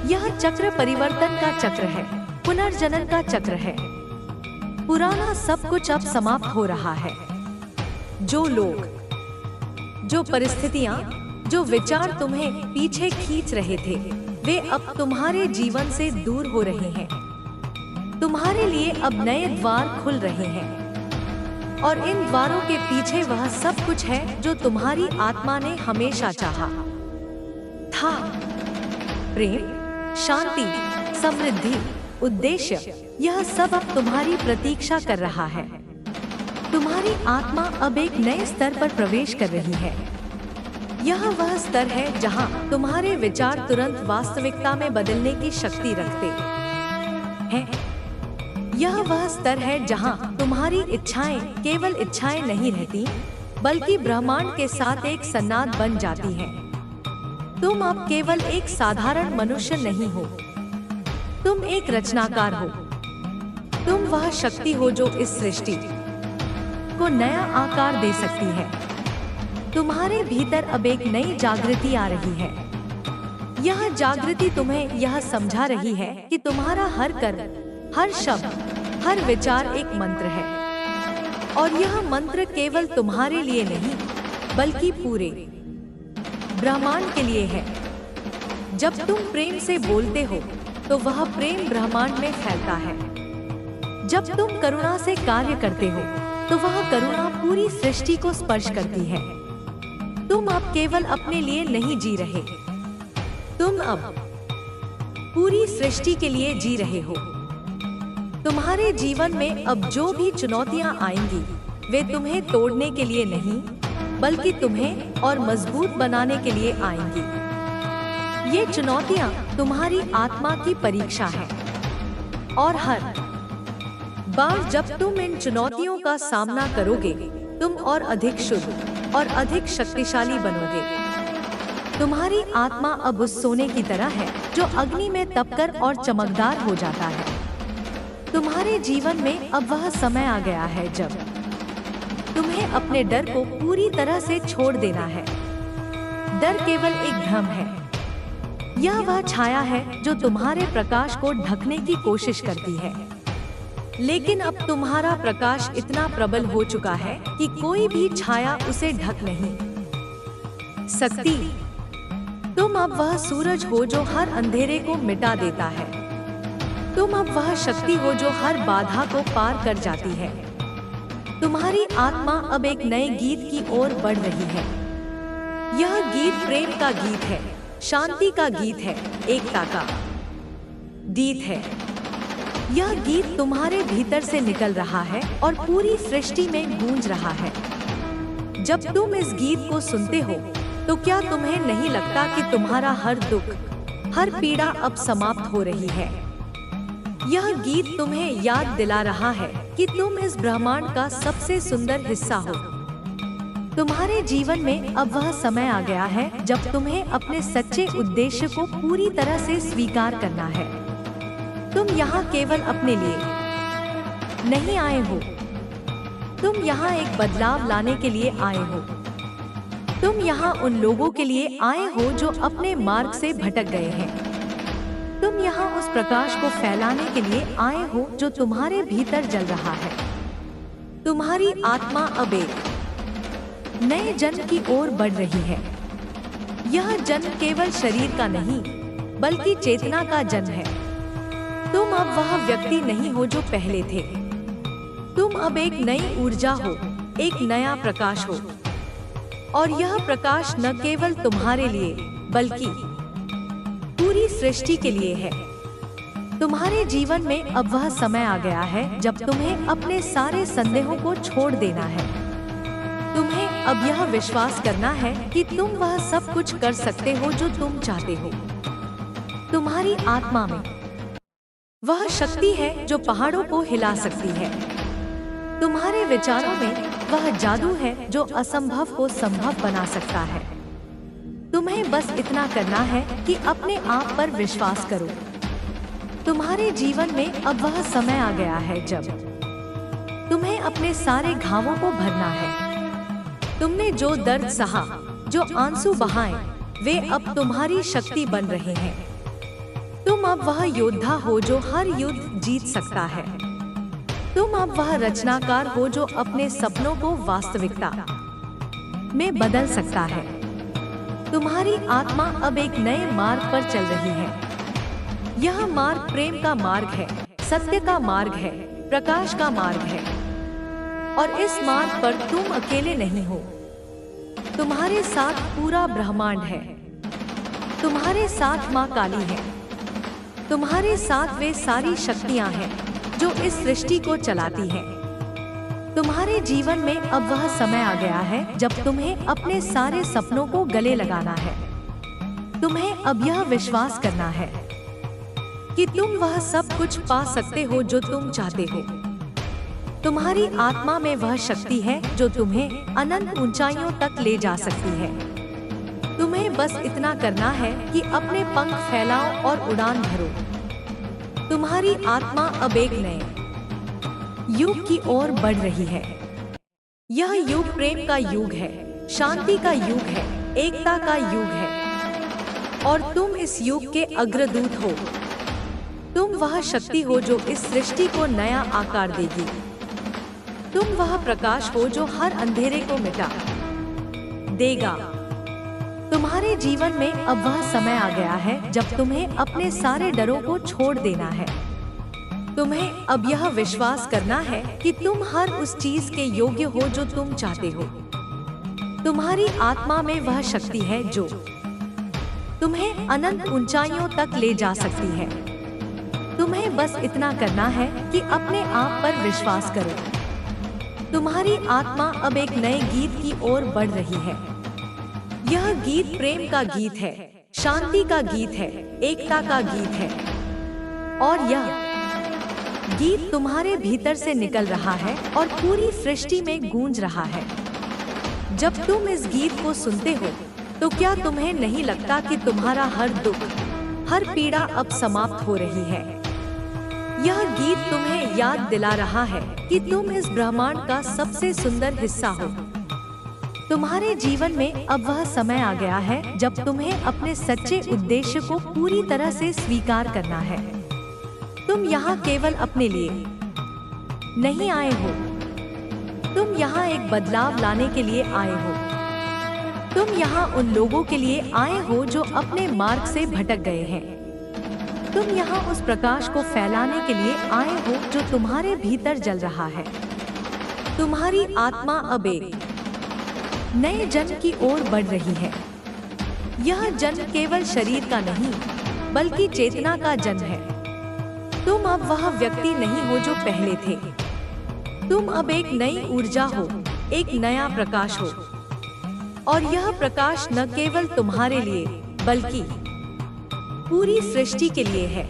यह चक्र परिवर्तन का चक्र है, पुनर्जनन का चक्र है। पुराना सब कुछ अब समाप्त हो रहा है। जो लोग, जो परिस्थितियां, जो विचार तुम्हें पीछे खींच रहे थे, वे अब तुम्हारे जीवन से दूर हो रहे हैं। तुम्हारे लिए अब नए द्वार खुल रहे हैं, और इन द्वारों के पीछे वह सब कुछ है जो तुम्हारी आत्मा ने हमेशा चाहा था। प्रेम, शांति, समृद्धि, उद्देश्य, यह सब अब तुम्हारी प्रतीक्षा कर रहा है। तुम्हारी आत्मा अब एक नए स्तर पर प्रवेश कर रही है। यह वह स्तर है जहां तुम्हारे विचार तुरंत वास्तविकता में बदलने की शक्ति रखते हैं। यह वह स्तर है जहां तुम्हारी इच्छाएं केवल इच्छाएं नहीं रहती, बल्कि ब्रह्मांड के साथ एक संवाद बन जाती हैं। तुम अब केवल एक साधारण मनुष्य नहीं हो, तुम एक रचनाकार हो। तुम वह शक्ति हो जो इस सृष्टि को नया आकार दे सकती है। तुम्हारे भीतर अब एक नई जागृति आ रही है। यह जागृति तुम्हें यह समझा रही है कि तुम्हारा हर कर्म, हर शब्द, हर विचार एक मंत्र है। और यह मंत्र केवल तुम्हारे लिए नहीं, बल्कि पूरे ब्रह्मांड के लिए है। जब तुम प्रेम से बोलते हो, तो वह प्रेम ब्रह्मांड में फैलता है। जब तुम करुणा से कार्य करते हो, तो वह करुणा पूरी सृष्टि को स्पर्श करती है। तुम अब केवल अपने लिए नहीं जी रहे, तुम अब पूरी सृष्टि के लिए जी रहे हो। तुम्हारे जीवन में अब जो भी चुनौतियां आएंगी, वे तुम्हें तोड़ने के लिए नहीं, बल्कि तुम्हें और मजबूत बनाने के लिए आएंगी। ये चुनौतियां तुम्हारी आत्मा की परीक्षा है, और हर बार जब तुम इन चुनौतियों का सामना करोगे, तुम और अधिक शुद्ध और अधिक शक्तिशाली बनोगे। तुम्हारी आत्मा अब उस सोने की तरह है जो अग्नि में तपकर और चमकदार हो जाता है। तुम्हारे जीवन में अब वह समय आ गया है जब तुम्हें अपने डर को पूरी तरह से छोड़ देना है। डर केवल एक भ्रम है। यह वह छाया है जो तुम्हारे प्रकाश को ढकने की कोशिश करती है। लेकिन अब तुम्हारा प्रकाश इतना प्रबल हो चुका है कि कोई भी छाया उसे ढक नहीं सकती। तुम अब वह सूरज हो जो हर अंधेरे को मिटा देता है। तुम अब वह शक्ति हो जो हर बाधा को पार कर जाती है। तुम्हारी आत्मा अब एक नए गीत की ओर बढ़ रही है। यह गीत प्रेम का गीत है, शांति का गीत है, एकता का गीत है। यह गीत तुम्हारे भीतर से निकल रहा है और पूरी सृष्टि में गूंज रहा है। जब तुम इस गीत को सुनते हो, तो क्या तुम्हें नहीं लगता कि तुम्हारा हर दुख, हर पीड़ा अब समाप्त हो रही है? यह गीत तुम्हें याद दिला रहा है कि तुम इस ब्रह्मांड का सबसे सुंदर हिस्सा हो। तुम्हारे जीवन में अब वह समय आ गया है जब तुम्हें अपने सच्चे उद्देश्य को पूरी तरह से स्वीकार करना है। तुम यहाँ केवल अपने लिए नहीं आए हो, तुम यहाँ एक बदलाव लाने के लिए आए हो। तुम यहाँ उन लोगों के लिए आए हो जो अपने मार्ग से भटक गए हैं। तुम यहाँ उस प्रकाश को फैलाने के लिए आए हो जो तुम्हारे भीतर जल रहा है। तुम्हारी आत्मा अब एक नए जन्म की ओर बढ़ रही है। यह जन्म केवल शरीर का नहीं, बल्कि चेतना का जन्म है। तुम अब वह व्यक्ति नहीं हो जो पहले थे। तुम अब एक नई ऊर्जा हो, एक नया प्रकाश हो। और यह प्रकाश न केवल तुम्हारे लिए, बल्कि पूरी सृष्टि के लिए है। तुम्हारे जीवन में अब वह समय आ गया है जब तुम्हें अपने सारे संदेहों को छोड़ देना है। तुम्हें अब यह विश्वास करना है कि तुम वह सब कुछ कर सकते हो जो तुम चाहते हो। तुम्हारी आत्मा में वह शक्ति है जो पहाड़ों को हिला सकती है। तुम्हारे विचारों में वह जादू है जो असंभव को संभव बना सकता है। तुम्हें बस इतना करना है कि अपने आप पर विश्वास करो। तुम्हारे जीवन में अब वह समय आ गया है जब तुम्हें अपने सारे घावों को भरना है। तुमने जो दर्द सहा, जो आंसू बहाए, वे अब तुम्हारी शक्ति बन रहे हैं। तुम अब वह योद्धा हो जो हर युद्ध जीत सकता है। तुम अब वह रचनाकार हो जो अपने सपनों को वास्तविकता में बदल सकता है। तुम्हारी आत्मा अब एक नए मार्ग पर चल रही है। यह मार्ग प्रेम का मार्ग है, सत्य का मार्ग है, प्रकाश का मार्ग है। और इस मार्ग पर तुम अकेले नहीं हो। तुम्हारे साथ पूरा ब्रह्मांड है। तुम्हारे साथ माँ काली है। तुम्हारे साथ वे सारी शक्तियाँ हैं जो इस सृष्टि को चलाती हैं। तुम्हारे जीवन में अब वह समय आ गया है जब तुम्हें अपने सारे सपनों को गले लगाना है। तुम्हें अब यह विश्वास करना है कि तुम वह सब कुछ पा सकते हो जो तुम चाहते हो। तुम्हारी आत्मा में वह शक्ति है जो तुम्हें अनंत ऊंचाइयों तक ले जा सकती है। तुम्हें बस इतना करना है कि अपने पंख फैलाओ और उड़ान भरो। तुम्हारी आत्मा अब एक नए युग की ओर बढ़ रही है। यह युग प्रेम का युग है, शांति का युग है, एकता का युग है। और तुम इस युग के अग्रदूत हो। तुम वह शक्ति हो जो इस सृष्टि को नया आकार देगी। तुम वह प्रकाश हो जो हर अंधेरे को मिटा देगा। तुम्हारे जीवन में अब वह समय आ गया है जब तुम्हें अपने सारे डरों को छोड़ देना है। तुम्हें अब यह विश्वास करना है कि तुम हर उस चीज के योग्य हो जो तुम चाहते हो। तुम्हारी आत्मा में वह शक्ति है जो तुम्हें अनंत ऊंचाइयों तक ले जा सकती है। तुम्हें बस इतना करना है कि अपने आप पर विश्वास करो। तुम्हारी आत्मा अब एक नए गीत की ओर बढ़ रही है। यह गीत प्रेम का गीत है, शांति का गीत है, एकता का गीत है। और यह गीत तुम्हारे भीतर से निकल रहा है और पूरी सृष्टि में गूंज रहा है। जब तुम इस गीत को सुनते हो तो क्या तुम्हें नहीं लगता कि तुम्हारा हर दुख, हर पीड़ा अब समाप्त हो रही है? यह गीत तुम्हें याद दिला रहा है कि तुम इस ब्रह्मांड का सबसे सुंदर हिस्सा हो। तुम्हारे जीवन में अब वह समय आ गया है जब तुम्हें अपने सच्चे उद्देश्य को पूरी तरह से स्वीकार करना है। तुम यहाँ केवल अपने लिए नहीं आए हो, तुम यहाँ एक बदलाव लाने के लिए आए हो। तुम यहाँ उन लोगों के लिए आए हो जो अपने मार्ग से भटक गए हैं। तुम यहाँ उस प्रकाश को फैलाने के लिए आए हो जो तुम्हारे भीतर जल रहा है। तुम्हारी आत्मा अब एक नए जन्म की ओर बढ़ रही है। यह जन्म केवल शरीर का नहीं बल्कि चेतना का जन्म है। तुम अब वह व्यक्ति नहीं हो जो पहले थे। तुम अब एक नई ऊर्जा हो, एक नया प्रकाश हो। और यह प्रकाश न केवल तुम्हारे लिए बल्कि पूरी सृष्टि के लिए है।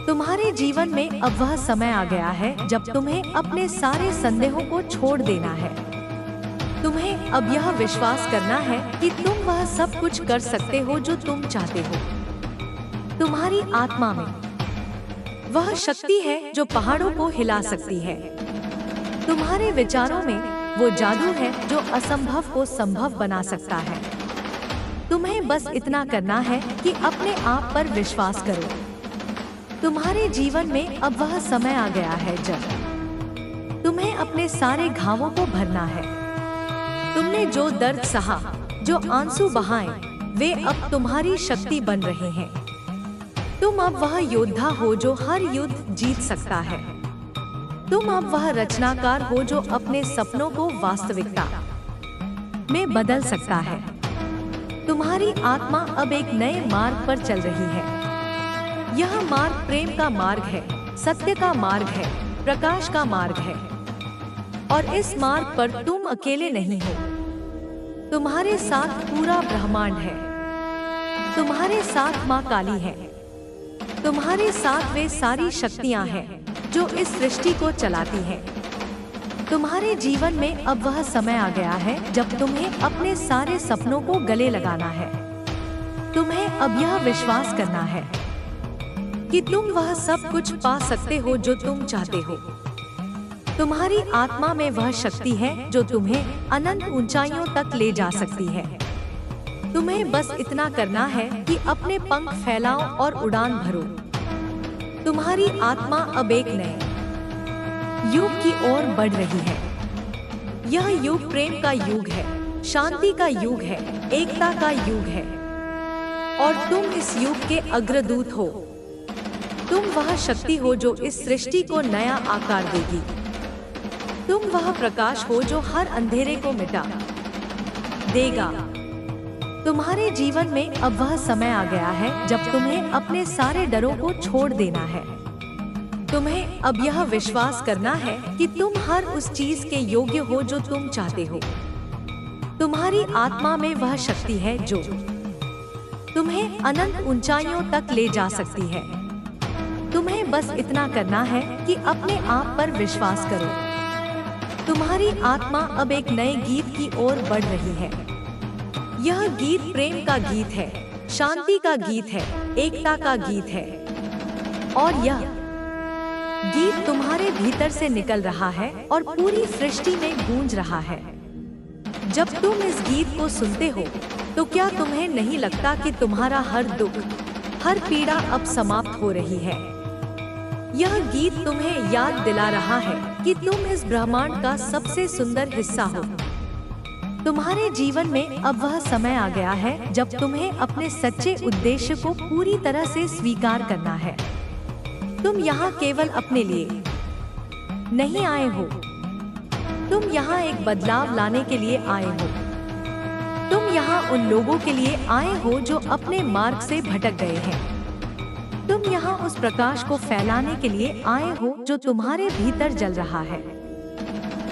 तुम्हारे जीवन में अब वह समय आ गया है जब तुम्हें अपने सारे संदेहों को छोड़ देना है। तुम्हें अब यह विश्वास करना है कि तुम वह सब कुछ कर सकते हो जो तुम चाहते हो। तुम्हारी आत्मा में वह शक्ति है जो पहाड़ों को हिला सकती है। तुम्हारे विचारों में वो जादू है जो असंभव को संभव बना सकता है। तुम्हें बस इतना करना है कि अपने आप पर विश्वास करो। तुम्हारे जीवन में अब वह समय आ गया है जब तुम्हें अपने सारे घावों को भरना है। तुमने जो दर्द सहा, जो आंसू बहाए, वे अब तुम्हारी शक्ति बन रहे हैं। तुम अब वह योद्धा हो जो हर युद्ध जीत सकता है। तुम अब वह रचनाकार हो जो अपने सपनों को वास्तविकता में बदल सकता है। तुम्हारी आत्मा अब एक नए मार्ग पर चल रही है। यह मार्ग प्रेम का मार्ग है, सत्य का मार्ग है, प्रकाश का मार्ग है। और इस मार्ग पर तुम अकेले नहीं हो। तुम्हारे साथ पूरा ब्रह्मांड है। तुम्हारे साथ माँ काली है। तुम्हारे साथ वे सारी शक्तियाँ हैं जो इस सृष्टि को चलाती हैं। तुम्हारे जीवन में अब वह समय आ गया है जब तुम्हें अपने सारे सपनों को गले लगाना है। तुम्हें अब यह विश्वास करना है कि तुम वह सब कुछ पा सकते हो जो तुम चाहते हो। तुम्हारी आत्मा में वह शक्ति है जो तुम्हें अनंत ऊंचाइयों तक ले जा सकती है। तुम्हें बस इतना करना है कि अपने पंख फैलाओ और उड़ान भरो। तुम्हारी आत्मा अब एक नए युग की ओर बढ़ रही है। यह युग प्रेम का युग है, शांति का युग है, एकता का युग है। और तुम इस युग के अग्रदूत हो। तुम वह शक्ति हो जो इस सृष्टि को नया आकार देगी। तुम वह प्रकाश हो जो हर अंधेरे को मिटा देगा। तुम्हारे जीवन में अब वह समय आ गया है जब तुम्हें अपने सारे डरों को छोड़ देना है। तुम्हें अब यह विश्वास करना है कि तुम हर उस चीज के योग्य हो जो तुम चाहते हो। तुम्हारी आत्मा में वह शक्ति है जो तुम्हें अनंत ऊंचाइयों तक ले जा सकती है। तुम्हें बस इतना करना है कि अपने आप पर विश्वास करो। तुम्हारी आत्मा अब एक नए गीत की ओर बढ़ रही है। यह गीत प्रेम का गीत है, शांति का गीत है, एकता का गीत है। और यह गीत तुम्हारे भीतर से निकल रहा है और पूरी सृष्टि में गूंज रहा है। जब तुम इस गीत को सुनते हो तो क्या तुम्हें नहीं लगता कि तुम्हारा हर दुख, हर पीड़ा अब समाप्त हो रही है? यह गीत तुम्हें याद दिला रहा है कि तुम इस ब्रह्मांड का सबसे सुंदर हिस्सा हो। तुम्हारे जीवन में अब वह समय आ गया है जब तुम्हें अपने सच्चे उद्देश्य को पूरी तरह से स्वीकार करना है। तुम यहाँ केवल अपने लिए नहीं आए हो, तुम यहाँ एक बदलाव लाने के लिए आए हो। तुम यहाँ उन लोगों के लिए आए हो जो अपने मार्ग से भटक गए हैं। तुम यहाँ उस प्रकाश को फैलाने के लिए आए हो जो तुम्हारे भीतर जल रहा है।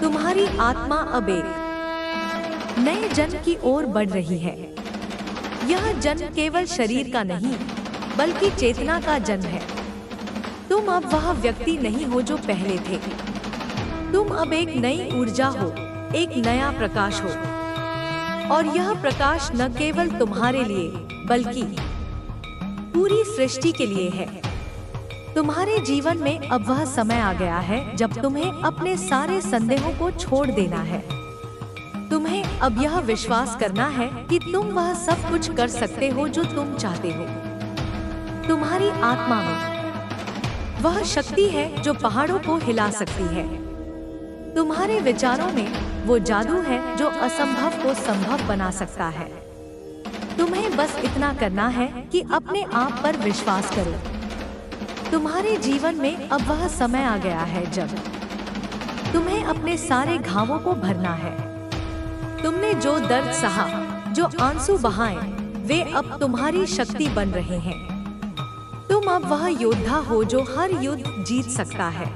तुम्हारी आत्मा अब एक नए जन्म की ओर बढ़ रही है। यह जन्म केवल शरीर का नहीं, बल्कि चेतना का जन्म है। तुम अब वह व्यक्ति नहीं हो जो पहले थे। तुम अब एक नई ऊर्जा हो, एक नया प्रकाश हो। और यह प्रकाश न केवल तुम्हारे लिए, बल्कि पूरी सृष्टि के लिए है। तुम्हारे जीवन में अब वह समय आ गया है जब तुम्हें अपने सारे संदेहों को छोड़ देना है। तुम्हें अब यह विश्वास करना है कि तुम वह सब कुछ कर सकते हो जो तुम चाहते हो। तुम्हारी आत्मा में वह शक्ति है जो पहाड़ों को हिला सकती है। तुम्हारे विचारों में वो जादू है जो असंभव को संभव बना सकता है। तुम्हें बस इतना करना है कि अपने आप पर विश्वास करो। तुम्हारे जीवन में अब वह समय आ गया है जब तुम्हें अपने सारे घावों को भरना है। तुमने जो दर्द सहा, जो आंसू बहाए, वे अब तुम्हारी शक्ति बन रहे हैं। तुम अब वह योद्धा हो जो हर युद्ध जीत सकता है।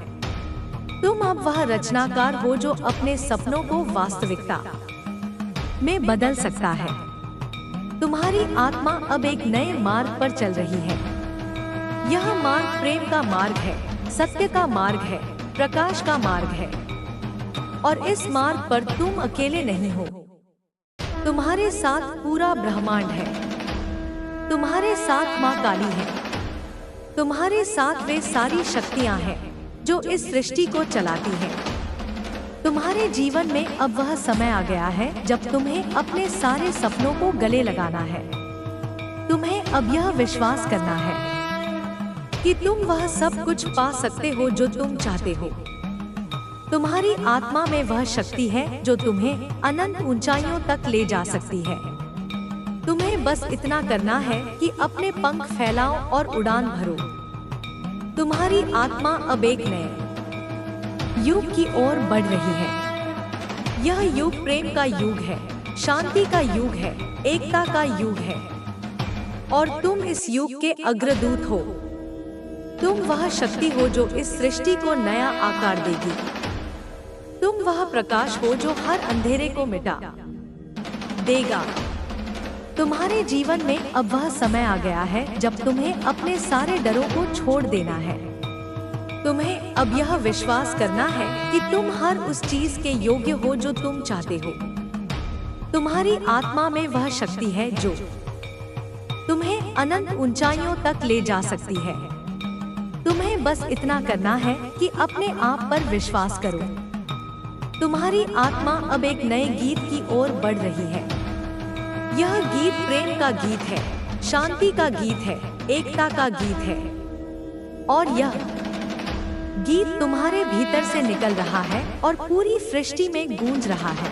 तुम अब वह रचनाकार हो जो अपने सपनों को वास्तविकता में बदल सकता है। तुम्हारी आत्मा अब एक नए मार्ग पर चल रही है। यह मार्ग प्रेम का मार्ग है, सत्य का मार्ग है, प्रकाश का मार्ग है। और इस मार्ग पर तुम अकेले नहीं हो। तुम्हारे साथ पूरा ब्रह्मांड है। तुम्हारे साथ माँ काली है। तुम्हारे साथ वे सारी शक्तियाँ हैं जो इस सृष्टि को चलाती हैं। तुम्हारे जीवन में अब वह समय आ गया है जब तुम्हें अपने सारे सपनों को गले लगाना है। तुम्हें अब यह विश्वास करना है कि तुम वह सब कुछ पा सकते हो जो तुम चाहते हो। तुम्हारी आत्मा में वह शक्ति है जो तुम्हें अनंत ऊंचाइयों तक ले जा सकती है। तुम्हें बस इतना करना है कि अपने पंख फैलाओ और उड़ान भरो। तुम्हारी आत्मा अब एक नए युग की ओर बढ़ रही है। यह युग प्रेम का युग है, शांति का युग है, एकता का युग है। और तुम इस युग के अग्रदूत हो। तुम वह शक्ति हो जो इस सृष्टि को नया आकार देगी। तुम वह प्रकाश हो जो हर अंधेरे को मिटा देगा। तुम्हारे जीवन में अब वह समय आ गया है जब तुम्हें अपने सारे डरों को छोड़ देना है। तुम्हें अब यह विश्वास करना है कि तुम हर उस चीज के योग्य हो जो तुम चाहते हो। तुम्हारी आत्मा में वह शक्ति है जो तुम्हें अनंत ऊंचाइयों तक ले जा सकती है। तुम्हें बस इतना करना है कि अपने आप पर विश्वास करो। तुम्हारी आत्मा अब एक नए गीत की ओर बढ़ रही है। यह गीत प्रेम का गीत है, शांति का गीत है, एकता का गीत है। और यह गीत तुम्हारे भीतर से निकल रहा है और पूरी सृष्टि में गूंज रहा है।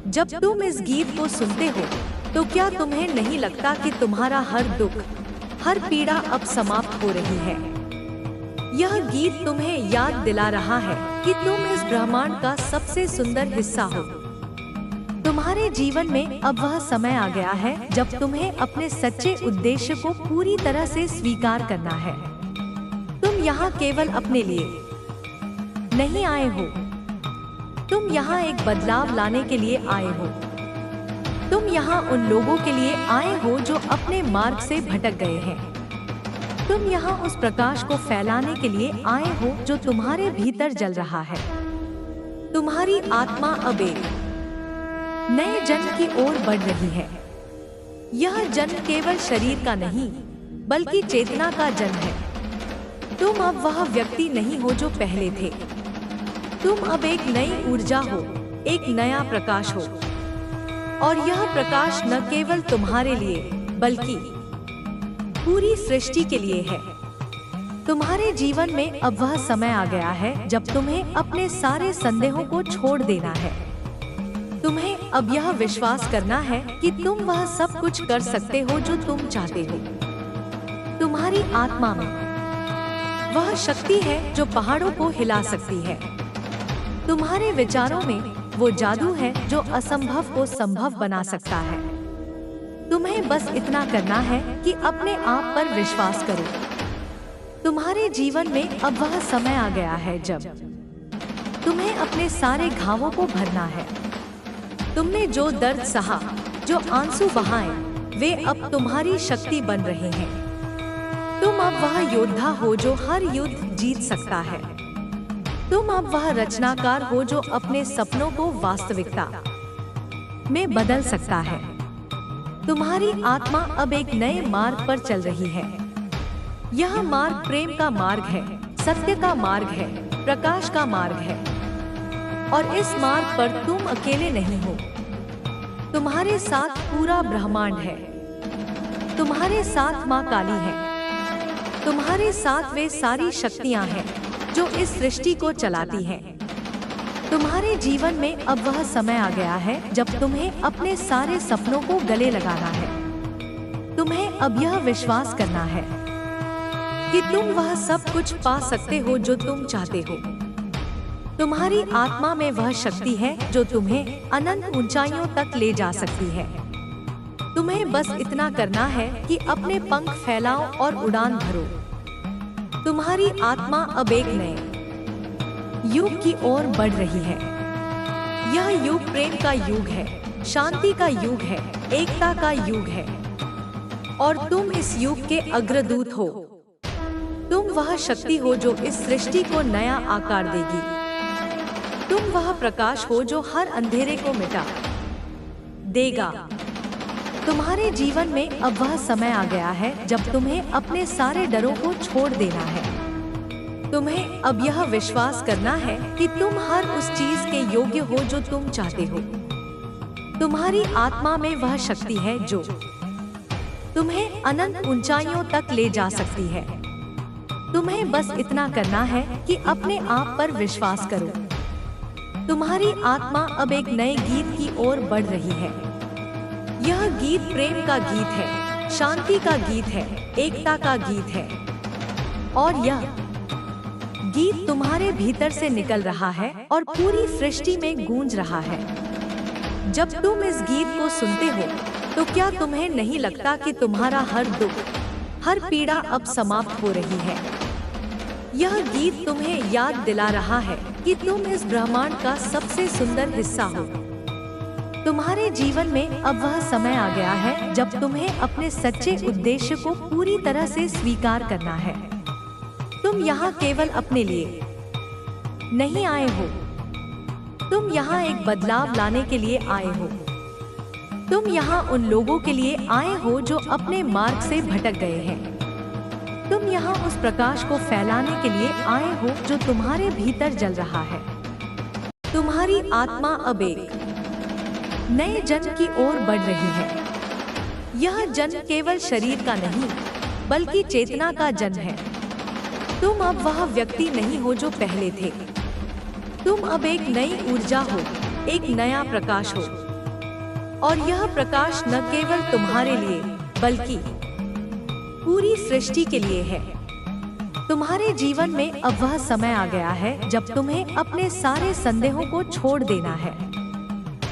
जब तुम इस गीत को सुनते हो तो क्या तुम्हें नहीं लगता कि तुम्हारा हर दुख, हर पीड़ा अब समाप्त हो रही है? यह गीत तुम्हें याद दिला रहा है कि तुम इस ब्रह्मांड का सबसे सुंदर हिस्सा हो। तुम्हारे जीवन में अब वह समय आ गया है जब तुम्हें अपने सच्चे उद्देश्य को पूरी तरह से स्वीकार करना है। तुम यहाँ केवल अपने लिए नहीं आए हो, तुम यहाँ एक बदलाव लाने के लिए आए हो। तुम यहाँ उन लोगों के लिए आए हो जो अपने मार्ग से भटक गए हैं। तुम यहाँ उस प्रकाश को फैलाने के लिए आए हो जो तुम्हारे भीतर जल रहा है। तुम्हारी आत्मा अब एक नए जन्म की ओर बढ़ रही है। यह जन्म केवल शरीर का नहीं, बल्कि चेतना का जन्म है। तुम अब वह व्यक्ति नहीं हो जो पहले थे। तुम अब एक नई ऊर्जा हो, एक नया प्रकाश हो। और यह प्रकाश न केवल तुम्हारे लिए, बल्कि पूरी सृष्टि के लिए है। तुम्हारे जीवन में अब वह समय आ गया है जब तुम्हें अपने सारे संदेहों को छोड़ देना है। तुम्हें अब यह विश्वास करना है कि तुम वह सब कुछ कर सकते हो जो तुम चाहते हो। तुम्हारी आत्मा में वह शक्ति है जो पहाड़ों को हिला सकती है। तुम्हारे विचारों में वो जादू है जो असंभव को संभव बना सकता है। तुम्हें बस इतना करना है कि अपने आप पर विश्वास करो। तुम्हारे जीवन में अब वह समय आ गया है जब तुम्हें अपने सारे घावों को भरना है। तुमने जो दर्द सहा, जो आंसू बहाए, वे अब तुम्हारी शक्ति बन रहे हैं। तुम अब वह योद्धा हो जो हर युद्ध जीत सकता है। तुम अब वह रचनाकार हो जो अपने सपनों को वास्तविकता में बदल सकता है। तुम्हारी आत्मा अब एक नए मार्ग पर चल रही है। यह मार्ग प्रेम का मार्ग है, सत्य का मार्ग है, प्रकाश का मार्ग है। और इस मार्ग पर तुम अकेले नहीं हो। तुम्हारे साथ पूरा ब्रह्मांड है। तुम्हारे साथ माँ काली है। तुम्हारे साथ वे सारी शक्तियाँ हैं जो इस सृष्टि को चलाती हैं। तुम्हारे जीवन में अब वह समय आ गया है जब तुम्हें अपने सारे सपनों को गले लगाना है। तुम्हें अब यह विश्वास करना है कि तुम वह सब कुछ पा सकते हो जो तुम चाहते हो। तुम्हारी आत्मा में वह शक्ति है जो तुम्हें अनंत ऊंचाइयों तक ले जा सकती है। तुम्हें बस इतना करना है कि अपने पंख फैलाओ और उड़ान भरो। तुम्हारी आत्मा अब एक नए युग की ओर बढ़ रही है। यह युग प्रेम का युग है, शांति का युग है, एकता का युग है। और तुम इस युग के अग्रदूत हो। तुम वह शक्ति हो जो इस सृष्टि को नया आकार देगी। तुम वह प्रकाश हो जो हर अंधेरे को मिटा देगा। तुम्हारे जीवन में अब वह समय आ गया है जब तुम्हें अपने सारे डरों को छोड़ देना है। तुम्हें अब यह विश्वास करना है कि तुम हर उस चीज के योग्य हो जो तुम चाहते हो। तुम्हारी आत्मा में वह शक्ति है जो तुम्हें अनंत ऊंचाइयों तक ले जा सकती है। तुम्हें बस इतना करना है कि अपने आप पर विश्वास करो। तुम्हारी आत्मा अब एक नए गीत की ओर बढ़ रही है। यह गीत प्रेम का गीत है, शांति का गीत है, एकता का गीत है। और यह गीत तुम्हारे भीतर से निकल रहा है और पूरी सृष्टि में गूंज रहा है। जब तुम इस गीत को सुनते हो तो क्या तुम्हें नहीं लगता कि तुम्हारा हर दुख, हर पीड़ा अब समाप्त हो रही है? यह गीत तुम्हें याद दिला रहा है कि तुम इस ब्रह्मांड का सबसे सुंदर हिस्सा हो। तुम्हारे जीवन में अब वह समय आ गया है जब तुम्हें अपने सच्चे उद्देश्य को पूरी तरह से स्वीकार करना है। तुम यहाँ केवल अपने लिए नहीं आए हो। तुम यहाँ एक बदलाव लाने के लिए आए हो। तुम यहाँ उन लोगों के लिए आए हो जो अपने मार्ग से भटक गए हैं। तुम यहाँ उस प्रकाश को फैलाने के लिए आए हो जो तुम्हारे भीतर जल रहा है। तुम्हारी आत्मा अब एक नए जन्म की ओर बढ़ रही है। यह जन्म केवल शरीर का नहीं बल्कि चेतना का जन्म है। तुम अब वह व्यक्ति नहीं हो जो पहले थे। तुम अब एक नई ऊर्जा हो, एक नया प्रकाश हो। और यह प्रकाश न केवल तुम्हारे लिए बल्कि पूरी सृष्टि के लिए है। तुम्हारे जीवन में अब वह समय आ गया है जब तुम्हें अपने सारे संदेहों को छोड़ देना है।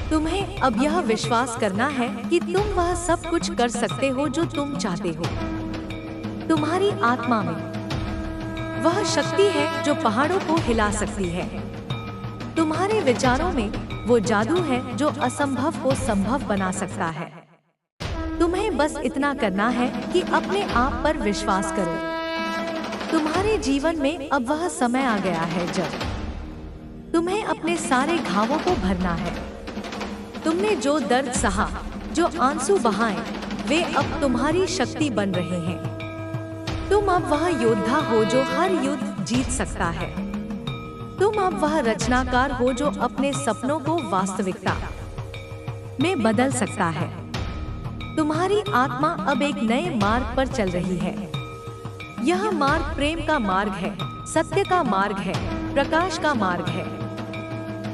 तुम्हें अब यह विश्वास करना है कि तुम वह सब कुछ कर सकते हो जो तुम चाहते हो। तुम्हारी आत्मा में वह शक्ति है जो पहाड़ों को हिला सकती है। तुम्हारे विचारों में वो जादू है जो असंभव को संभव बना सकता है। तुम्हें बस इतना करना है कि अपने आप पर विश्वास करो। तुम्हारे जीवन में अब वह समय आ गया है जब तुम्हें अपने सारे घावों को भरना है। तुमने जो दर्द सहा, जो आंसू बहाए, वे अब तुम्हारी शक्ति बन रहे हैं। तुम अब वह योद्धा हो जो हर युद्ध जीत सकता है। तुम अब वह रचनाकार हो जो अपने सपनों को वास्तविकता में बदल सकता है। तुम्हारी आत्मा अब एक नए मार्ग पर चल रही है। यह मार्ग प्रेम का मार्ग है, सत्य का मार्ग है, प्रकाश का मार्ग है।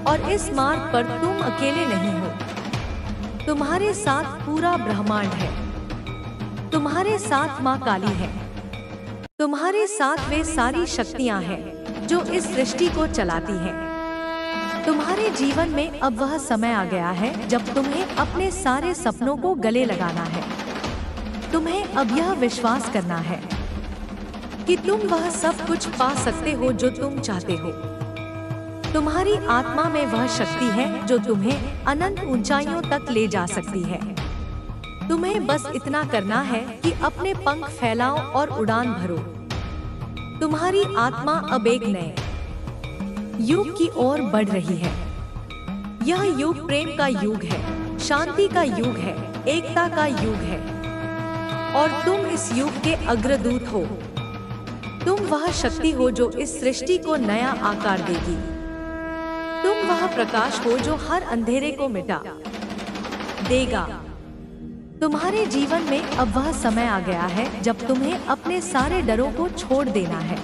और इस मार्ग पर तुम अकेले नहीं हो, तुम्हारे साथ पूरा ब्रह्मांड है, तुम्हारे साथ माँ काली है, तुम्हारे साथ वे सारी शक्तियाँ हैं जो इस सृष्टि को चलाती हैं। तुम्हारे जीवन में अब वह समय आ गया है जब तुम्हें अपने सारे सपनों को गले लगाना है। तुम्हें अब यह विश्वास करना है कि तुम वह सब कुछ पा सकते हो जो तुम चाहते हो। तुम्हारी आत्मा में वह शक्ति है जो तुम्हें अनंत ऊंचाइयों तक ले जा सकती है। तुम्हें बस इतना करना है कि अपने पंख फैलाओ और उड़ान भरो। तुम्हारी आत्मा अब एक नए युग की ओर बढ़ रही है। यह युग प्रेम का युग है, शांति का युग है, एकता का युग है। और तुम इस युग के अग्रदूत हो। तुम वह शक्ति हो जो इस सृष्टि को नया आकार देगी। तुम वह प्रकाश हो जो हर अंधेरे को मिटा देगा। तुम्हारे जीवन में अब वह समय आ गया है जब तुम्हें अपने सारे डरों को छोड़ देना है।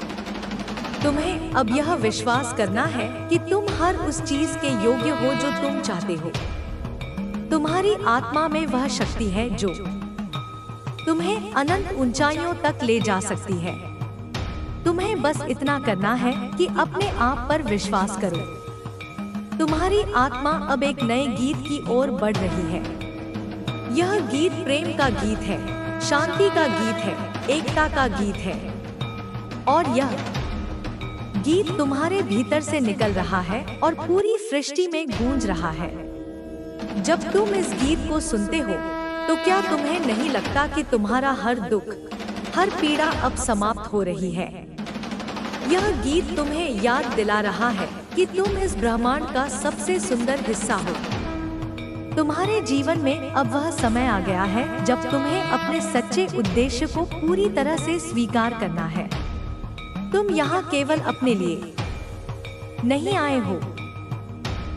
तुम्हें अब यह विश्वास करना है कि तुम हर उस चीज के योग्य हो जो तुम चाहते हो। तुम्हारी आत्मा में वह शक्ति है जो तुम्हें अनंत ऊंचाइयों तक ले जा सकती है। तुम्हें बस इतना करना है कि अपने आप पर विश्वास करो। तुम्हारी आत्मा अब एक नए गीत की ओर बढ़ रही है। यह गीत प्रेम का गीत है, शांति का गीत है, एकता का गीत है। और यह गीत तुम्हारे भीतर से निकल रहा है और पूरी सृष्टि में गूंज रहा है। जब तुम इस गीत को सुनते हो तो क्या तुम्हें नहीं लगता कि तुम्हारा हर दुख, हर पीड़ा अब समाप्त हो रही है? यह गीत तुम्हें याद दिला रहा है कि तुम इस ब्रह्मांड का सबसे सुंदर हिस्सा हो। तुम्हारे जीवन में अब वह समय आ गया है जब तुम्हें अपने सच्चे उद्देश्य को पूरी तरह से स्वीकार करना है। तुम यहाँ केवल अपने लिए नहीं आए हो,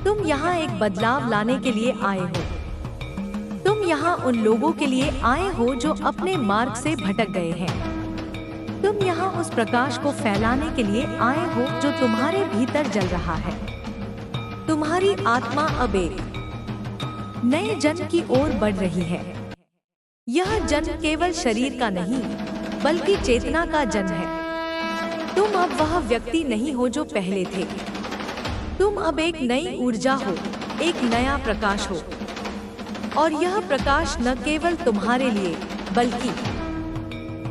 तुम यहाँ एक बदलाव लाने के लिए आए हो। तुम यहाँ उन लोगों के लिए आए हो जो अपने मार्ग से भटक गए हैं। तुम यहाँ उस प्रकाश को फैलाने के लिए आए हो जो तुम्हारे भीतर जल रहा है। तुम्हारी आत्मा अब एक नए जन्म की ओर बढ़ रही है। यह जन्म केवल शरीर का नहीं बल्कि चेतना का जन्म है। तुम अब वह व्यक्ति नहीं हो जो पहले थे। तुम अब एक नई ऊर्जा हो, एक नया प्रकाश हो। और यह प्रकाश न केवल तुम्हारे लिए बल्कि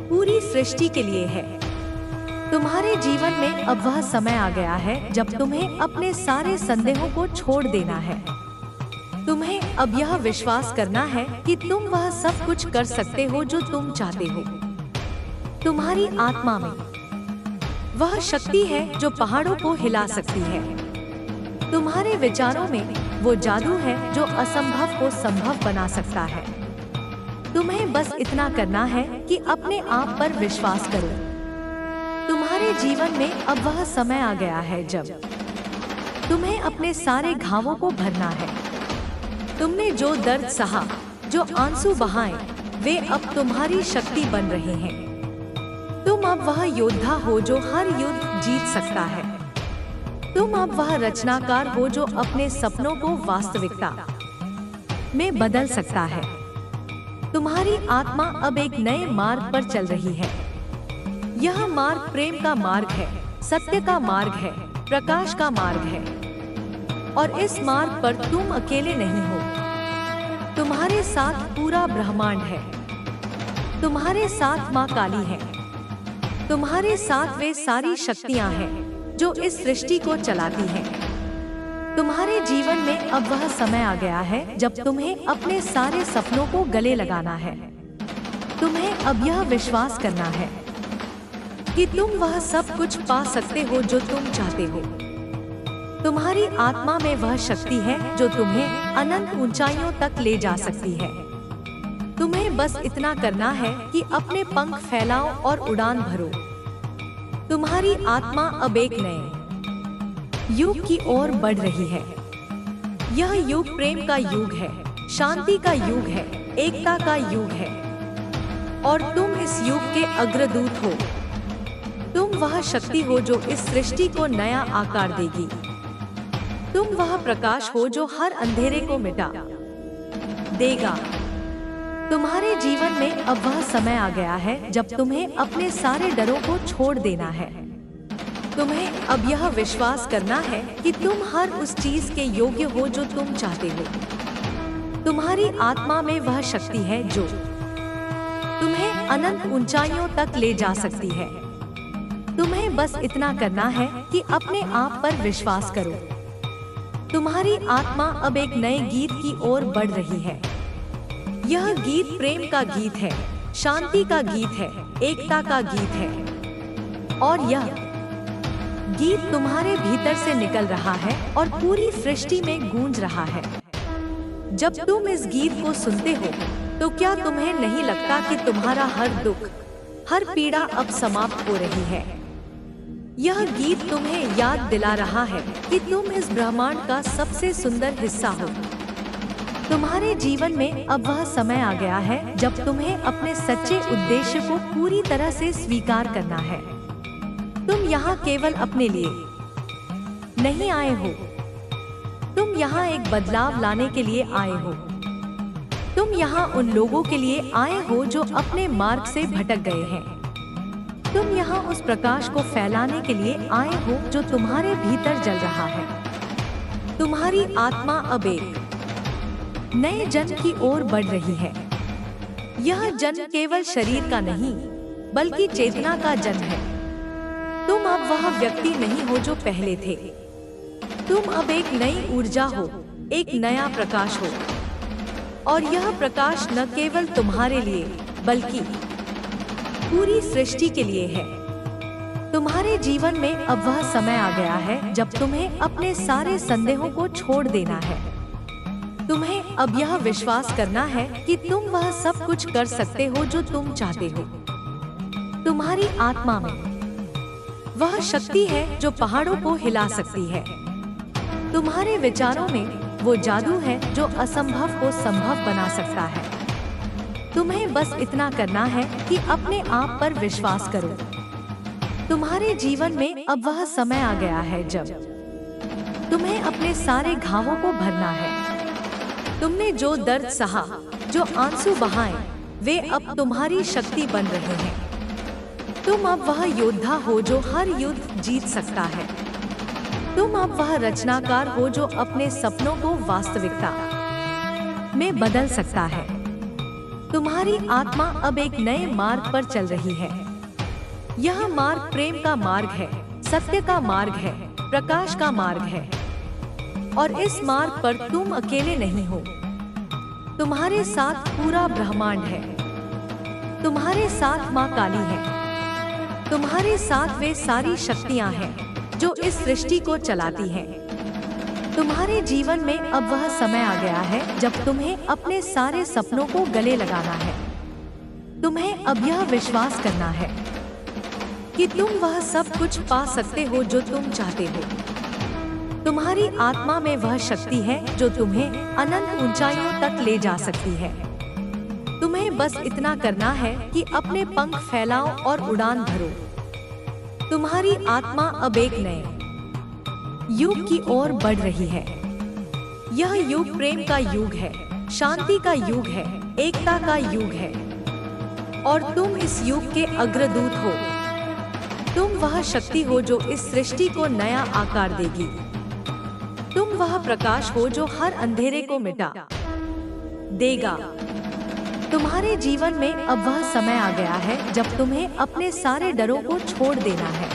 पूरी सृष्टि के लिए है। तुम्हारे जीवन में अब वह समय आ गया है जब तुम्हें अपने सारे संदेहों को छोड़ देना है। तुम्हें अब यह विश्वास करना है कि तुम वह सब कुछ कर सकते हो जो तुम चाहते हो। तुम्हारी आत्मा में वह शक्ति है जो पहाड़ों को हिला सकती है। तुम्हारे विचारों में वो जादू है जो असंभव को संभव बना सकता है। तुम्हें बस इतना करना है कि अपने आप पर विश्वास करो। तुम्हारे जीवन में अब वह समय आ गया है जब तुम्हें अपने सारे घावों को भरना है। तुमने जो दर्द सहा, जो आंसू बहाए, वे अब तुम्हारी शक्ति बन रहे हैं। तुम अब वह योद्धा हो जो हर युद्ध जीत सकता है। तुम अब वह रचनाकार हो जो अपने सपनों को वास्तविकता में बदल सकता है। तुम्हारी आत्मा अब एक नए मार्ग पर चल रही है। यह मार्ग प्रेम का मार्ग है, सत्य का मार्ग है, प्रकाश का मार्ग है। और इस मार्ग पर तुम अकेले नहीं हो, तुम्हारे साथ पूरा ब्रह्मांड है। तुम्हारे साथ माँ काली है, तुम्हारे साथ वे सारी शक्तियाँ हैं जो इस सृष्टि को चलाती हैं। तुम्हारे जीवन में अब वह समय आ गया है जब तुम्हें अपने सारे सपनों को गले लगाना है। तुम्हें अब यह विश्वास करना है कि तुम वह सब कुछ पा सकते हो जो तुम चाहते हो। तुम्हारी आत्मा में वह शक्ति है जो तुम्हें अनंत ऊंचाइयों तक ले जा सकती है। तुम्हें बस इतना करना है कि अपने पंख फैलाओ और उड़ान भरो। तुम्हारी आत्मा अब एक नए युग की ओर बढ़ रही है। यह युग प्रेम का युग है, शांति का युग है, एकता का युग है। और तुम इस युग के अग्रदूत हो। तुम वह शक्ति हो जो इस सृष्टि को नया आकार देगी। तुम वह प्रकाश हो जो हर अंधेरे को मिटा देगा। तुम्हारे जीवन में अब वह समय आ गया है जब तुम्हें अपने सारे डरों को छोड़ देना है। तुम्हें अब यह विश्वास करना है कि तुम हर उस चीज के योग्य हो जो तुम चाहते हो। तुम्हारी आत्मा में वह शक्ति है जो तुम्हें अनंत ऊंचाइयों तक ले जा सकती है। तुम्हें बस इतना करना है कि अपने आप पर विश्वास करो। तुम्हारी आत्मा अब एक नए गीत की ओर बढ़ रही है। यह गीत प्रेम का गीत है, शांति का गीत है, एकता का गीत है। और यह गीत तुम्हारे भीतर से निकल रहा है और पूरी सृष्टि में गूंज रहा है। जब तुम इस गीत को सुनते हो तो क्या तुम्हें नहीं लगता कि तुम्हारा हर दुख, हर पीड़ा अब समाप्त हो रही है? यह गीत तुम्हें याद दिला रहा है कि तुम इस ब्रह्मांड का सबसे सुंदर हिस्सा हो। तुम्हारे जीवन में अब वह समय आ गया है जब तुम्हें अपने सच्चे उद्देश्य को पूरी तरह से स्वीकार करना है। तुम यहाँ केवल अपने लिए नहीं आए हो, तुम यहाँ एक बदलाव लाने के लिए आए हो। तुम यहाँ उन लोगों के लिए आए हो जो अपने मार्ग से भटक गए हैं। तुम यहाँ उस प्रकाश को फैलाने के लिए आए हो जो तुम्हारे भीतर जल रहा है। तुम्हारी आत्मा अब एक नए जन्म की ओर बढ़ रही है। यह जन्म केवल शरीर का नहीं बल्कि चेतना का जन्म है। तुम अब वह व्यक्ति नहीं हो जो पहले थे। तुम अब एक नई ऊर्जा हो, एक नया प्रकाश हो। और यह प्रकाश न केवल तुम्हारे लिए बल्कि पूरी सृष्टि के लिए है। तुम्हारे जीवन में अब वह समय आ गया है जब तुम्हें अपने सारे संदेहों को छोड़ देना है। तुम्हें अब यह विश्वास करना है कि तुम वह सब कुछ कर सकते हो जो तुम चाहते हो। तुम्हारी आत्मा में वह शक्ति है जो पहाड़ों को हिला सकती है। तुम्हारे विचारों में वो जादू है जो असंभव को संभव बना सकता है। तुम्हें बस इतना करना है कि अपने आप पर विश्वास करो। तुम्हारे जीवन में अब वह समय आ गया है जब तुम्हें अपने सारे घावों को भरना है। तुमने जो दर्द सहा, जो आंसू बहाए, वे अब तुम्हारी शक्ति बन रहे हैं। तुम अब वह योद्धा हो जो हर युद्ध जीत सकता है। तुम अब वह रचनाकार हो जो अपने सपनों को वास्तविकता में बदल सकता है। तुम्हारी आत्मा अब एक नए मार्ग पर चल रही है। यह मार्ग प्रेम का मार्ग है, सत्य का मार्ग है, प्रकाश का मार्ग है। और इस मार्ग पर तुम अकेले नहीं हो। तुम्हारे साथ पूरा ब्रह्मांड है। तुम्हारे साथ माँ काली है। तुम्हारे साथ वे सारी शक्तियाँ हैं जो इस सृष्टि को चलाती हैं। तुम्हारे जीवन में अब वह समय आ गया है जब तुम्हें अपने सारे सपनों को गले लगाना है। तुम्हें अब यह विश्वास करना है कि तुम वह सब कुछ पा सकते हो जो तुम चाहते हो। तुम्हारी आत्मा में वह शक्ति है जो तुम्हें अनंत ऊंचाइयों तक ले जा सकती है। तुम्हें बस इतना करना है कि अपने पंख फैलाओ और उड़ान भरो। तुम्हारी आत्मा अब एक नए युग की ओर बढ़ रही है। यह युग प्रेम का युग है, शांति का युग है, एकता का युग है। और तुम इस युग के अग्रदूत हो। तुम वह शक्ति हो जो इस सृष्टि को नया आकार देगी। तुम वह प्रकाश हो जो हर अंधेरे को मिटा देगा। तुम्हारे जीवन में अब वह समय आ गया है जब तुम्हें अपने सारे डरों को छोड़ देना है।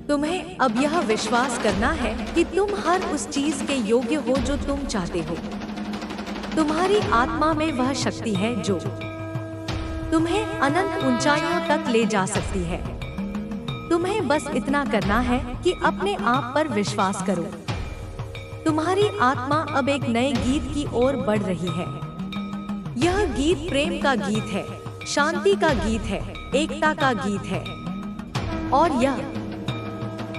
तुम्हें अब यह विश्वास करना है कि तुम हर उस चीज के योग्य हो जो तुम चाहते हो। तुम्हारी आत्मा में वह शक्ति है जो तुम्हें अनंत ऊंचाइयों तक ले जा सकती है। तुम्हें बस इतना करना है कि अपने आप पर विश्वास करो। तुम्हारी आत्मा अब एक नए गीत की ओर बढ़ रही है। यह गीत प्रेम का गीत है, शांति का गीत है, एकता का गीत है। और यह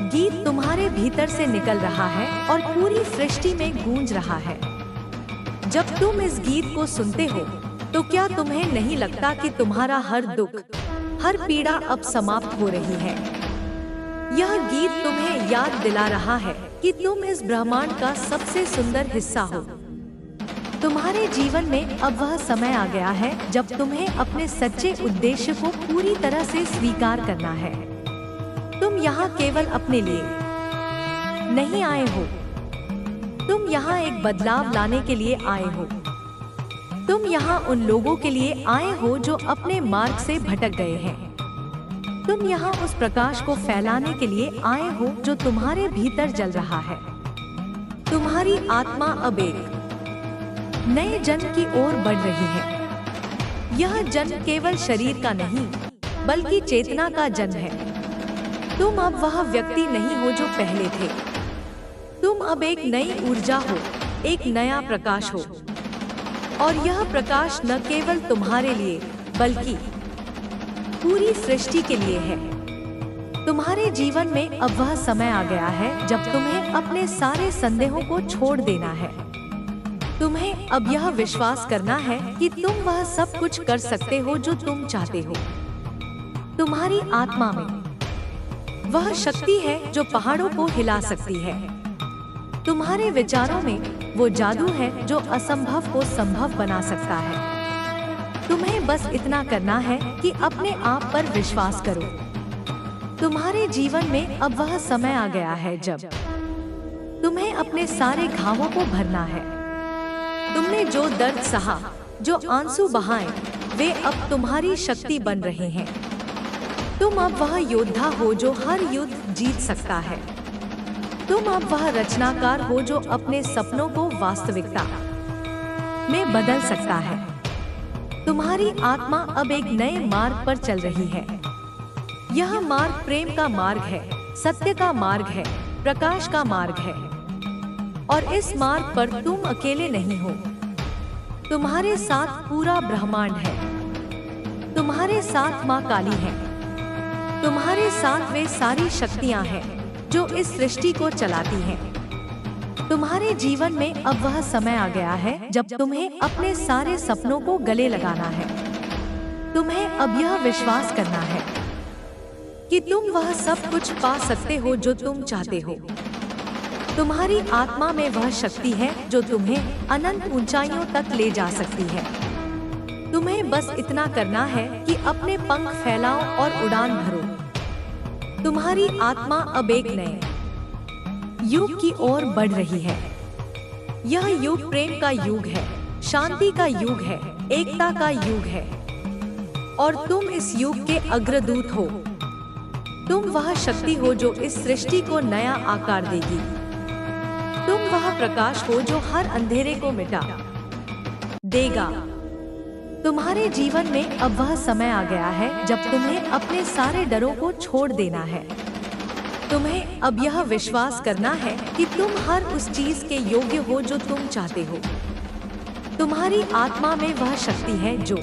गीत तुम्हारे भीतर से निकल रहा है और पूरी सृष्टि में गूंज रहा है। जब तुम इस गीत को सुनते हो तो क्या तुम्हें नहीं लगता कि तुम्हारा हर दुख, हर पीड़ा अब समाप्त हो रही है। यह गीत तुम्हें याद दिला रहा है कि तुम इस ब्रह्मांड का सबसे सुंदर हिस्सा हो। तुम्हारे जीवन में अब वह समय आ गया है जब तुम्हें अपने सच्चे उद्देश्य को पूरी तरह से स्वीकार करना है। तुम यहाँ केवल अपने लिए नहीं आए हो, तुम यहाँ एक बदलाव लाने के लिए आए हो। तुम यहाँ उन लोगों के लिए आए हो जो अपने मार्ग से भटक गए हैं। तुम यहाँ उस प्रकाश को फैलाने के लिए आए हो जो तुम्हारे भीतर जल रहा है। तुम्हारी आत्मा अब एक नए जन्म की ओर बढ़ रही है। यह जन्म केवल शरीर का नहीं बल्कि चेतना का जन्म है। तुम अब वह व्यक्ति नहीं हो जो पहले थे। तुम अब एक नई ऊर्जा हो, एक नया प्रकाश हो। और यह प्रकाश न केवल तुम्हारे लिए बल्कि पूरी सृष्टि के लिए है। तुम्हारे जीवन में अब वह समय आ गया है जब तुम्हें अपने सारे संदेहों को छोड़ देना है। तुम्हें अब यह विश्वास करना है कि तुम वह सब कुछ कर सकते हो जो तुम चाहते हो। तुम्हारी आत्मा में वह शक्ति है जो पहाड़ों को हिला सकती है। तुम्हारे विचारों में वो जादू है जो असंभव को संभव बना सकता है। तुम्हें बस इतना करना है कि अपने आप पर विश्वास करो। तुम्हारे जीवन में अब वह समय आ गया है जब तुम्हें अपने सारे घावों को भरना है। तुमने जो दर्द सहा, जो आंसू बहाए, वे अब तुम्हारी शक्ति बन रहे हैं। तुम अब वह योद्धा हो जो हर युद्ध जीत सकता है। तुम अब वह रचनाकार हो जो अपने सपनों को वास्तविकता में बदल सकता है। तुम्हारी आत्मा अब एक नए मार्ग पर चल रही है। यह मार्ग प्रेम का मार्ग है, सत्य का मार्ग है, प्रकाश का मार्ग है। और इस मार्ग पर तुम अकेले नहीं हो। तुम्हारे साथ पूरा ब्रह्मांड है। तुम्हारे साथ माँ काली है। तुम्हारे साथ वे सारी शक्तियाँ हैं जो इस सृष्टि को चलाती हैं। तुम्हारे जीवन में अब वह समय आ गया है जब तुम्हें अपने सारे सपनों को गले लगाना है। तुम्हें अब यह विश्वास करना है कि तुम वह सब कुछ पा सकते हो जो तुम चाहते हो। तुम्हारी आत्मा में वह शक्ति है जो तुम्हें अनंत ऊंचाइयों तक ले जा सकती है। तुम्हें बस इतना करना है कि अपने पंख फैलाओ और उड़ान भरो। तुम्हारी आत्मा अब एक नए युग की ओर बढ़ रही है। यह युग प्रेम का युग है, शांति का युग है, एकता का युग है। और तुम इस युग के अग्रदूत हो। तुम वह शक्ति हो जो इस सृष्टि को नया आकार देगी। तुम वह प्रकाश हो जो हर अंधेरे को मिटा देगा। तुम्हारे जीवन में अब वह समय आ गया है जब तुम्हें अपने सारे डरों को छोड़ देना है। तुम्हें अब यह विश्वास करना है कि तुम हर उस चीज के योग्य हो जो तुम चाहते हो। तुम्हारी आत्मा में वह शक्ति है जो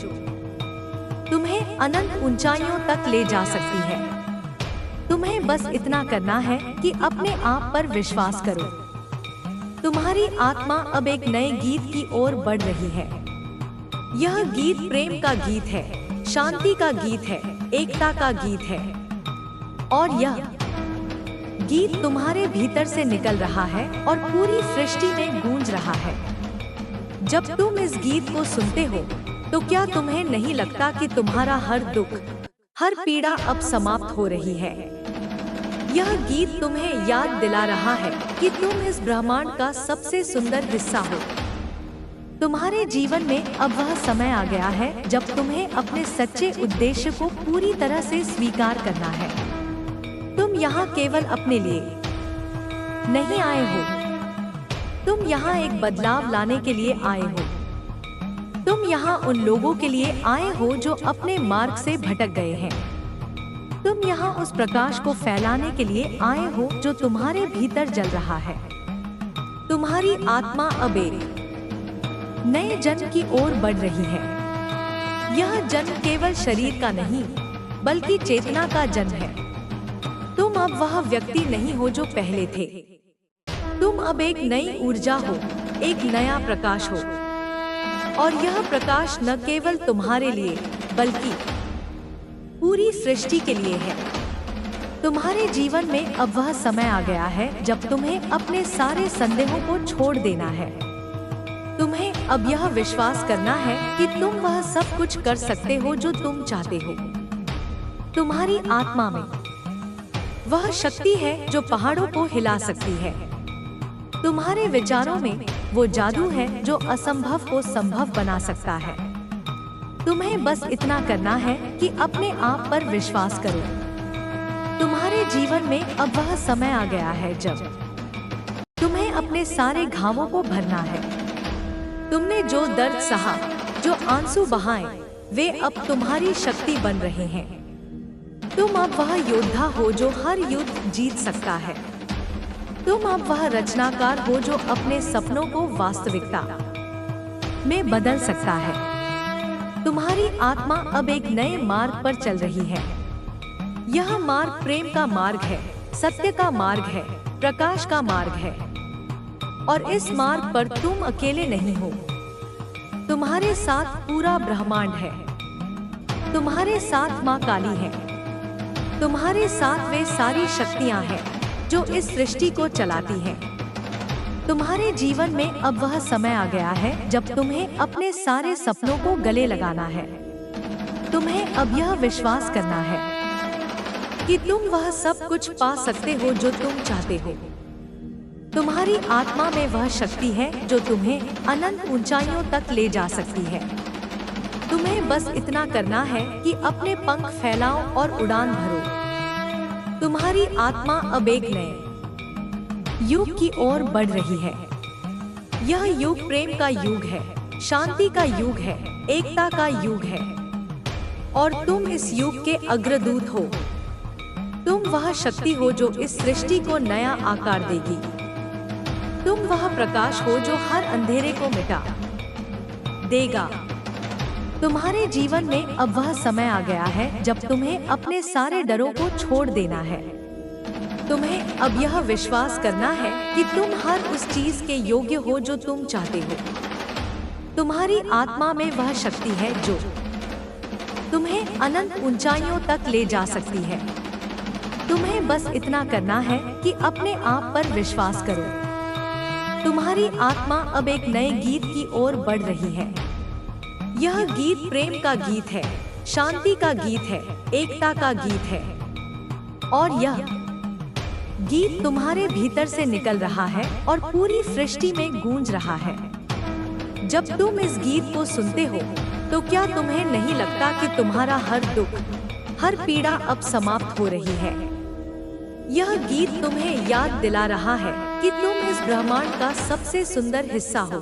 तुम्हें अनंत ऊंचाइयों तक ले जा सकती है। तुम्हें बस इतना करना है कि अपने आप पर विश्वास करो। तुम्हारी आत्मा अब एक नए गीत की ओर बढ़ रही है। यह गीत प्रेम का गीत है, शांति का गीत है, एकता का गीत है। और यह गीत तुम्हारे भीतर से निकल रहा है और पूरी सृष्टि में गूंज रहा है। जब तुम इस गीत को सुनते हो तो क्या तुम्हें नहीं लगता कि तुम्हारा हर दुख, हर पीड़ा अब समाप्त हो रही है? यह गीत तुम्हें याद दिला रहा है कि तुम इस ब्रह्मांड का सबसे सुंदर हिस्सा हो। तुम्हारे जीवन में अब वह समय आ गया है जब तुम्हें अपने सच्चे उद्देश्य को पूरी तरह से स्वीकार करना है। तुम यहाँ केवल अपने लिए नहीं आए हो, तुम यहाँ एक बदलाव लाने के लिए आए हो। तुम यहाँ उन लोगों के लिए आए हो जो अपने मार्ग से भटक गए हैं। तुम यहाँ उस प्रकाश को फैलाने के लिए आए हो जो तुम्हारे भीतर जल रहा है। तुम्हारी आत्मा अब एक नए जन्म की ओर बढ़ रही है। यह जन्म केवल शरीर का नहीं बल्कि चेतना का जन्म है। तुम अब वह व्यक्ति नहीं हो जो पहले थे। तुम अब एक नई ऊर्जा हो, एक नया प्रकाश हो। और यह प्रकाश न केवल तुम्हारे लिए बल्कि पूरी सृष्टि के लिए है। तुम्हारे जीवन में अब वह समय आ गया है जब तुम्हें अपने सारे संदेहों को छोड़ देना है। तुम्हें अब यह विश्वास करना है कि तुम वह सब कुछ कर सकते हो जो तुम चाहते हो। तुम्हारी आत्मा में वह शक्ति है जो पहाड़ों को हिला सकती है। तुम्हारे विचारों में वो जादू है जो असंभव को संभव बना सकता है। तुम्हें बस इतना करना है कि अपने आप पर विश्वास करो। तुम्हारे जीवन में अब वह समय आ गया है जब तुम्हें अपने सारे घावों को भरना है। तुमने जो दर्द सहा, जो आंसू बहाए, वे अब तुम्हारी शक्ति बन रहे हैं। तुम अब वह योद्धा हो जो हर युद्ध जीत सकता है। तुम अब वह रचनाकार हो जो अपने सपनों को वास्तविकता में बदल सकता है। तुम्हारी आत्मा अब एक नए मार्ग पर चल रही है। यह मार्ग प्रेम का मार्ग है, सत्य का मार्ग है, प्रकाश का मार्ग है। और इस मार्ग पर तुम अकेले नहीं हो। तुम्हारे साथ पूरा ब्रह्मांड है। तुम्हारे साथ माँ काली है। तुम्हारे साथ वे सारी शक्तियाँ हैं जो इस सृष्टि को चलाती हैं। तुम्हारे जीवन में अब वह समय आ गया है जब तुम्हें अपने सारे सपनों को गले लगाना है। तुम्हें अब यह विश्वास करना है कि तुम वह सब कुछ पा सकते हो जो तुम चाहते हो। तुम्हारी आत्मा में वह शक्ति है जो तुम्हें अनंत ऊंचाइयों तक ले जा सकती है। तुम्हें बस इतना करना है कि अपने पंख फैलाओ और उड़ान भरो। तुम्हारी आत्मा अब एक नए युग की ओर बढ़ रही है। यह युग प्रेम का युग है, शांति का युग है, एकता का युग है। और तुम इस युग के अग्रदूत हो। तुम वह शक्ति हो जो इस सृष्टि को नया आकार देगी। तुम वह प्रकाश हो जो हर अंधेरे को मिटा देगा। तुम्हारे जीवन में अब वह समय आ गया है जब तुम्हें अपने सारे डरों को छोड़ देना है। तुम्हें अब यह विश्वास करना है कि तुम हर उस चीज के योग्य हो जो तुम चाहते हो। तुम्हारी आत्मा में वह शक्ति है जो तुम्हें अनंत ऊंचाइयों तक ले जा सकती है। तुम्हें बस इतना करना है कि अपने आप पर विश्वास करो। तुम्हारी आत्मा अब एक नए गीत की ओर बढ़ रही है। यह गीत प्रेम का गीत है, शांति का गीत है, एकता का गीत है। और यह गीत तुम्हारे भीतर से निकल रहा है और पूरी सृष्टि में गूंज रहा है। जब तुम इस गीत को सुनते हो तो क्या तुम्हें नहीं लगता कि तुम्हारा हर दुख, हर पीड़ा अब समाप्त हो रही है? यह गीत तुम्हें याद दिला रहा है कि तुम इस ब्रह्मांड का सबसे सुंदर हिस्सा हो।